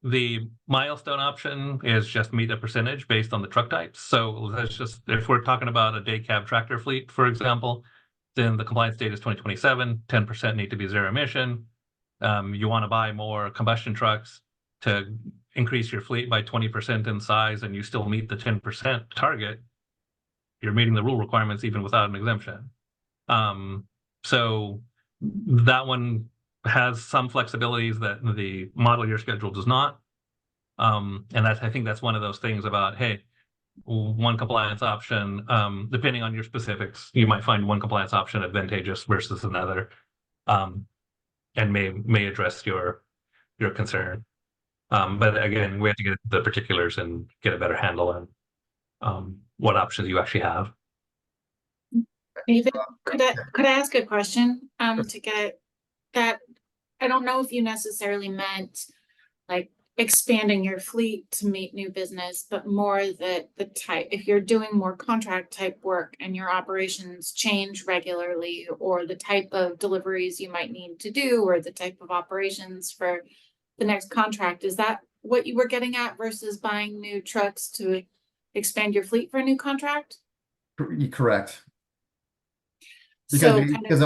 The milestone option is just meet a percentage based on the truck types. So that's just, if we're talking about a day cab tractor fleet, for example, then the compliance date is 2027, 10% need to be zero emission. You want to buy more combustion trucks to increase your fleet by 20% in size, and you still meet the 10% target, you're meeting the rule requirements even without an exemption. So that one has some flexibilities that the model year schedule does not. And I think that's one of those things about, hey, one compliance option, depending on your specifics, you might find one compliance option advantageous versus another, and may address your concern. But again, we have to get the particulars and get a better handle on what options you actually have. David, could I ask a question to get that? I don't know if you necessarily meant like expanding your fleet to meet new business, but more that the type, if you're doing more contract type work and your operations change regularly, or the type of deliveries you might need to do, or the type of operations for the next contract, is that what you were getting at versus buying new trucks to expand your fleet for a new contract? Correct. So Because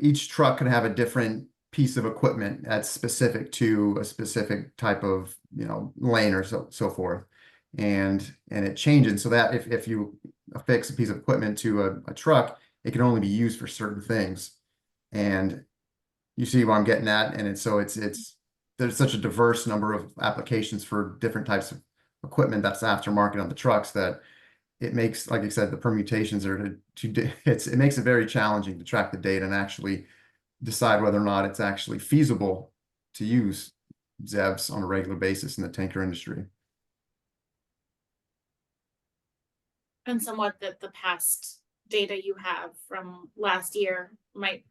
each truck can have a different piece of equipment that's specific to a specific type of, you know, lane or so forth, and it changes. So that if you affix a piece of equipment to a truck, it can only be used for certain things. And you see what I'm getting at, and it's there's such a diverse number of applications for different types of equipment that's aftermarket on the trucks that it makes, like I said, the permutations are it makes it very challenging to track the data and actually decide whether or not it's actually feasible to use ZEVs on a regular basis in the tanker industry. And somewhat that the past data you have from last year might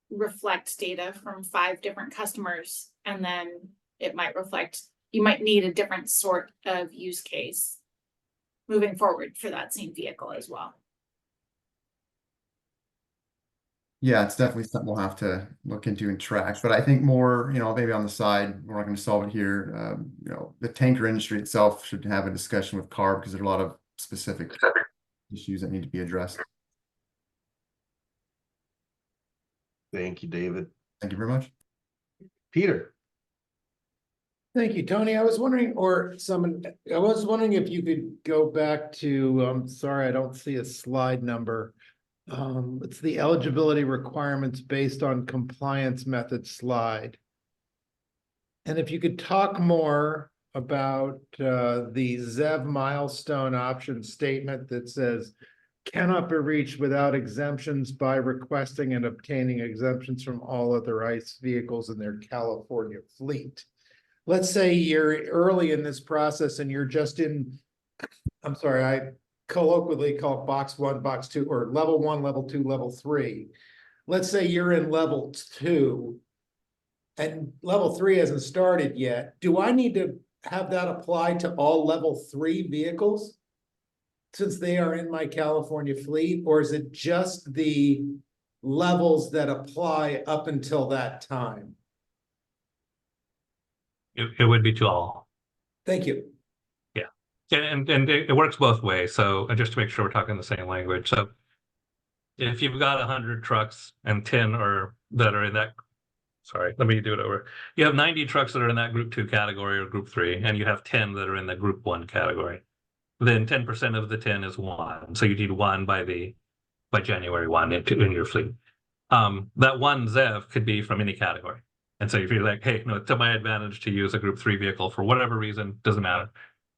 reflect data from 5 different customers, and then it might reflect, you might need a different sort of use case moving forward for that same vehicle as well. Yeah, it's definitely something we'll have to look into and track. But I think more, you know, maybe on the side, we're not going to solve it here. You know, the tanker industry itself should have a discussion with CARB because there are a lot of specific issues that need to be addressed. Thank you, David. Thank you very much. Peter. Thank you, Tony. I was wondering, if you could go back to, sorry, I don't see a slide number. It's the eligibility requirements based on compliance method slide. And if you could talk more about the ZEV milestone option statement that says cannot be reached without exemptions by requesting and obtaining exemptions from all other ICE vehicles in their California fleet. Let's say you're early in this process and you're just in, I'm sorry, I colloquially call it box 1, box 2, or level 1, level 2, level 3. Let's say you're in level 2 and level 3 hasn't started yet. Do I need to have that apply to all level 3 vehicles since they are in my California fleet, or is it just the levels that apply up until that time? It would be to all. Thank you. Yeah. And it works both ways. So just to make sure we're talking the same language. So if you've got 100 trucks and 10 that are in that, sorry, let me do it over. You have 90 trucks that are in that group 2 category or group 3, and you have 10 that are in the group 1 category. Then 10% of the 10 is 1. So you need 1 by January 1 in your fleet. That 1 ZEV could be from any category. And so if you're like, hey, no, it's to my advantage to use a group 3 vehicle for whatever reason, doesn't matter,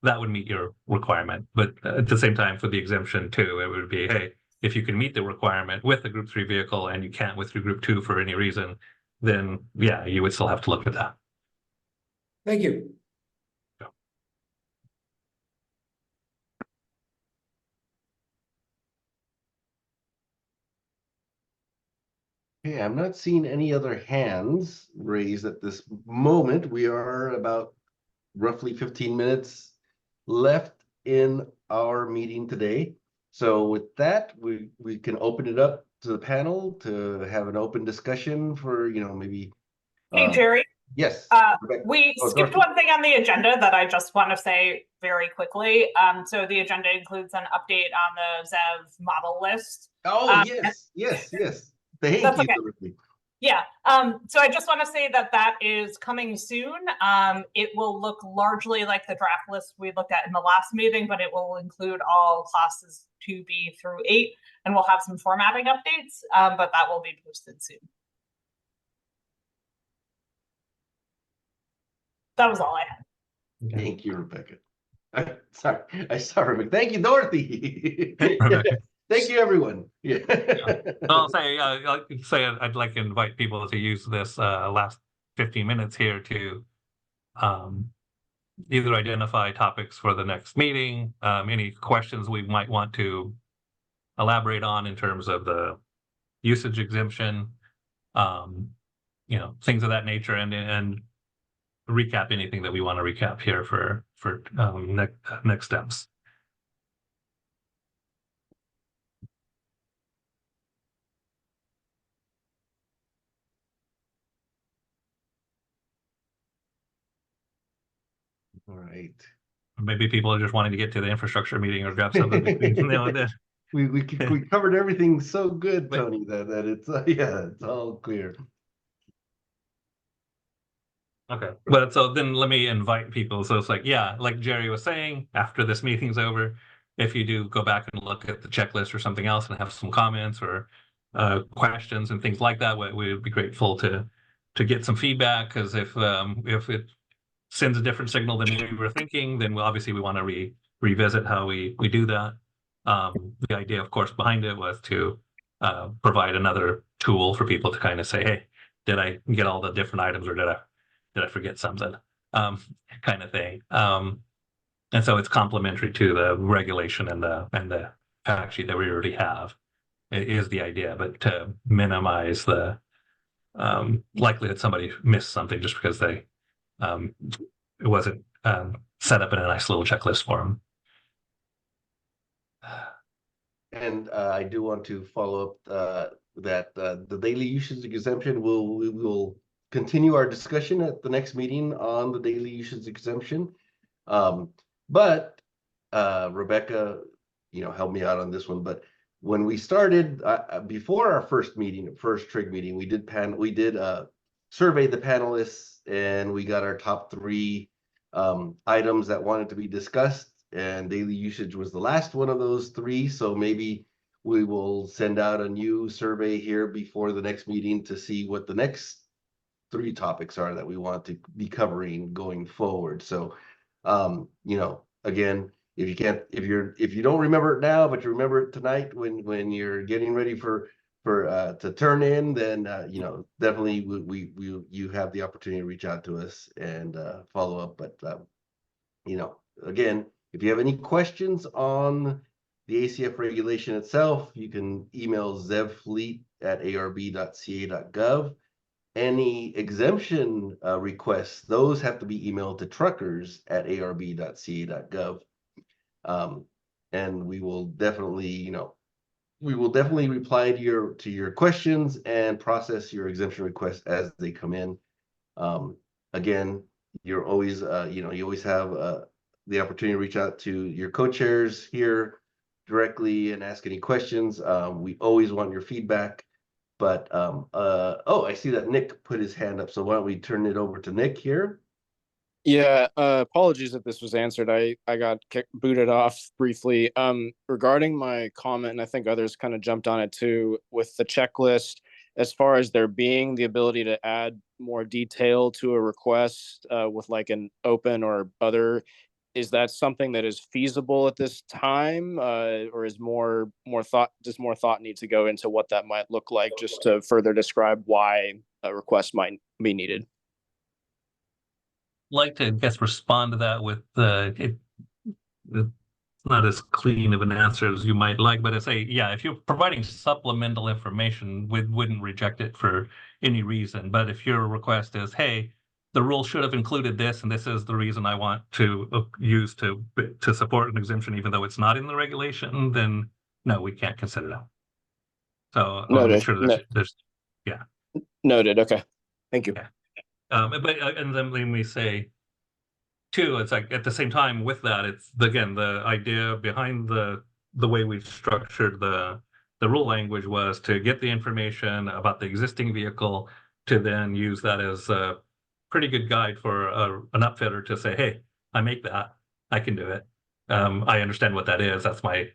that would meet your requirement. But at the same time, for the exemption too, it would be, hey, if you can meet the requirement with a group 3 vehicle and you can't with your group 2 for any reason, then yeah, you would still have to look at that. Thank you. Okay, I'm not seeing any other hands raised at this moment. We are about roughly 15 minutes left in our meeting today. So with that, we can open it up to the panel to have an open discussion for, maybe. Hey, Jerry. Yes. We skipped Dorothy. one thing on the agenda that I just want to say very quickly. So the agenda includes an update on the ZEV model list. Oh, yes. Thank That's you, okay. Dorothy. Yeah, so I just want to say that is coming soon. It will look largely like the draft list we looked at in the last meeting, but it will include all classes 2B through 8, and we'll have some formatting updates, but that will be posted soon. That was all I had. Thank you, Rebecca. I saw Rebecca. Thank you, Dorothy. Thank you, everyone. Yeah. I'll say, I'd like to invite people to use this last 15 minutes here to either identify topics for the next meeting, any questions we might want to elaborate on in terms of the usage exemption, things of that nature, and recap anything that we want to recap here for next steps. All right. Maybe people are just wanting to get to the infrastructure meeting or grab something between now and then. We covered everything so good, Tony, that it's it's all clear. Okay, but so then let me invite people. So it's like, yeah, like Jerry was saying, after this meeting's over, if you do go back and look at the checklist or something else and have some comments or questions and things like that, we would be grateful to get some feedback, because if it sends a different signal than we were thinking, then obviously we want to revisit how we do that. The idea, of course, behind it was to provide another tool for people to kind of say, hey, did I get all the different items, or did I forget something, kind of thing. And so it's complementary to the regulation and the fact sheet that we already have. It is the idea, but to minimize the likelihood somebody missed something just because it wasn't set up in a nice little checklist for them. And I do want to follow up that the daily usage exemption we will continue our discussion at the next meeting on the daily usage exemption. But Rebecca, helped me out on this one. But when we started, before our first TRIG meeting, we did survey the panelists and we got our top 3 items that wanted to be discussed, and daily usage was the last one of those 3. So maybe we will send out a new survey here before the next meeting to see what the next 3 topics are that we want to be covering going forward. So, you know, again, if you don't remember it now, but you remember it tonight when you're getting ready for to turn in, then you know, definitely you have the opportunity to reach out to us and follow up. But you know, again, if you have any questions on the ACF regulation itself, you can email zevfleet@arb.ca.gov. Any exemption requests, those have to be emailed to truckers@arb.ca.gov. And we will definitely, you know, reply to your questions and process your exemption requests as they come in. Again, you're always, you know, you always have the opportunity to reach out to your co-chairs here directly and ask any questions. We always want your feedback. But oh, I see that Nick put his hand up. So why don't we turn it over to Nick here? Yeah, apologies if this was answered. I got booted off briefly. Regarding my comment, and I think others kind of jumped on it too, with the checklist, as far as there being the ability to add more detail to a request with like an open or other, is that something that is feasible at this time, or is more thought needs to go into what that might look like, just to further describe why a request might be needed? Like to, I guess, respond to that with it's not as clean of an answer as you might like, but I say, yeah, if you're providing supplemental information, we wouldn't reject it for any reason. But if your request is, hey, the rule should have included this, and this is the reason I want to use to support an exemption, even though it's not in the regulation, then no, we can't consider that. So I'll make sure there's yeah. Noted. Okay. Thank you. Yeah. But and then when we say too, it's like at the same time with that, it's again the idea behind the way we've structured the rule language was to get the information about the existing vehicle to then use that as a pretty good guide for an upfitter to say, hey, I make that, I can do it. I understand what that is. That's I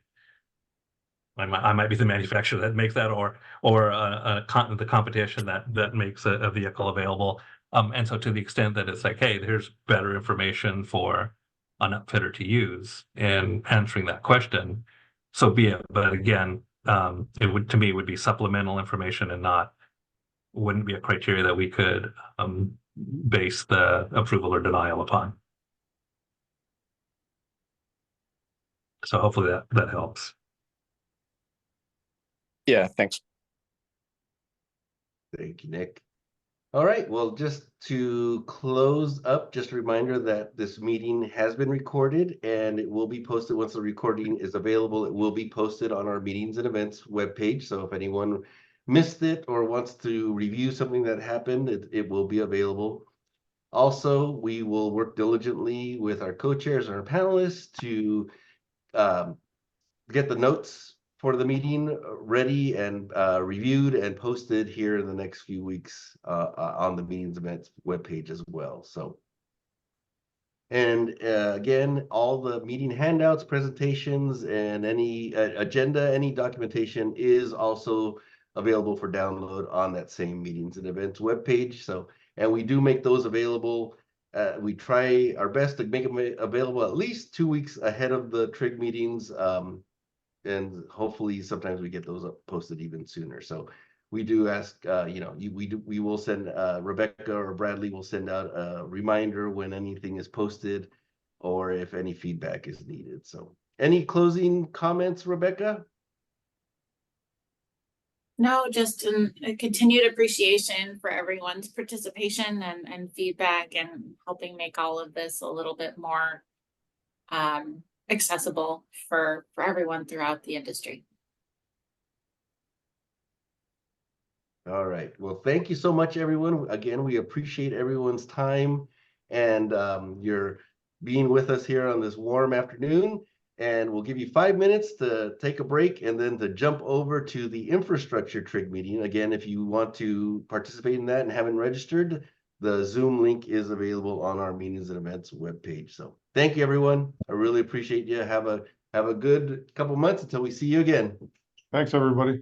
might be the manufacturer that makes that, or the competition that makes a vehicle available. And so to the extent that it's like, hey, there's better information for an upfitter to use in answering that question, so be it. But again, it would be supplemental information and wouldn't be a criteria that we could base the approval or denial upon. So hopefully that helps. Yeah, thanks. Thank you, Nick. All right, well, just to close up, just a reminder that this meeting has been recorded and it will be posted once the recording is available. It will be posted on our meetings and events webpage. So if anyone missed it or wants to review something that happened, it will be available. Also, we will work diligently with our co-chairs and our panelists to get the notes for the meeting ready and reviewed and posted here in the next few weeks on the meetings events webpage as well. So, and again, all the meeting handouts, presentations, and any agenda, any documentation is also available for download on that same meetings and events webpage. So, and we do make those available. We try our best to make them available at least 2 weeks ahead of the TRIG meetings. And hopefully sometimes we get those up posted even sooner. So we do ask, you know, we will send Rebecca or Bradley will send out a reminder when anything is posted or if any feedback is needed. So any closing comments, Rebecca? No, just a continued appreciation for everyone's participation and feedback and helping make all of this a little bit more accessible for everyone throughout the industry. All right. Well, thank you so much, everyone. Again, we appreciate everyone's time and your being with us here on this warm afternoon. And we'll give you 5 minutes to take a break and then to jump over to the infrastructure TRIG meeting. Again, if you want to participate in that and haven't registered, the Zoom link is available on our meetings and events webpage. So thank you, everyone. I really appreciate you. Have a good couple months until we see you again. Thanks, everybody.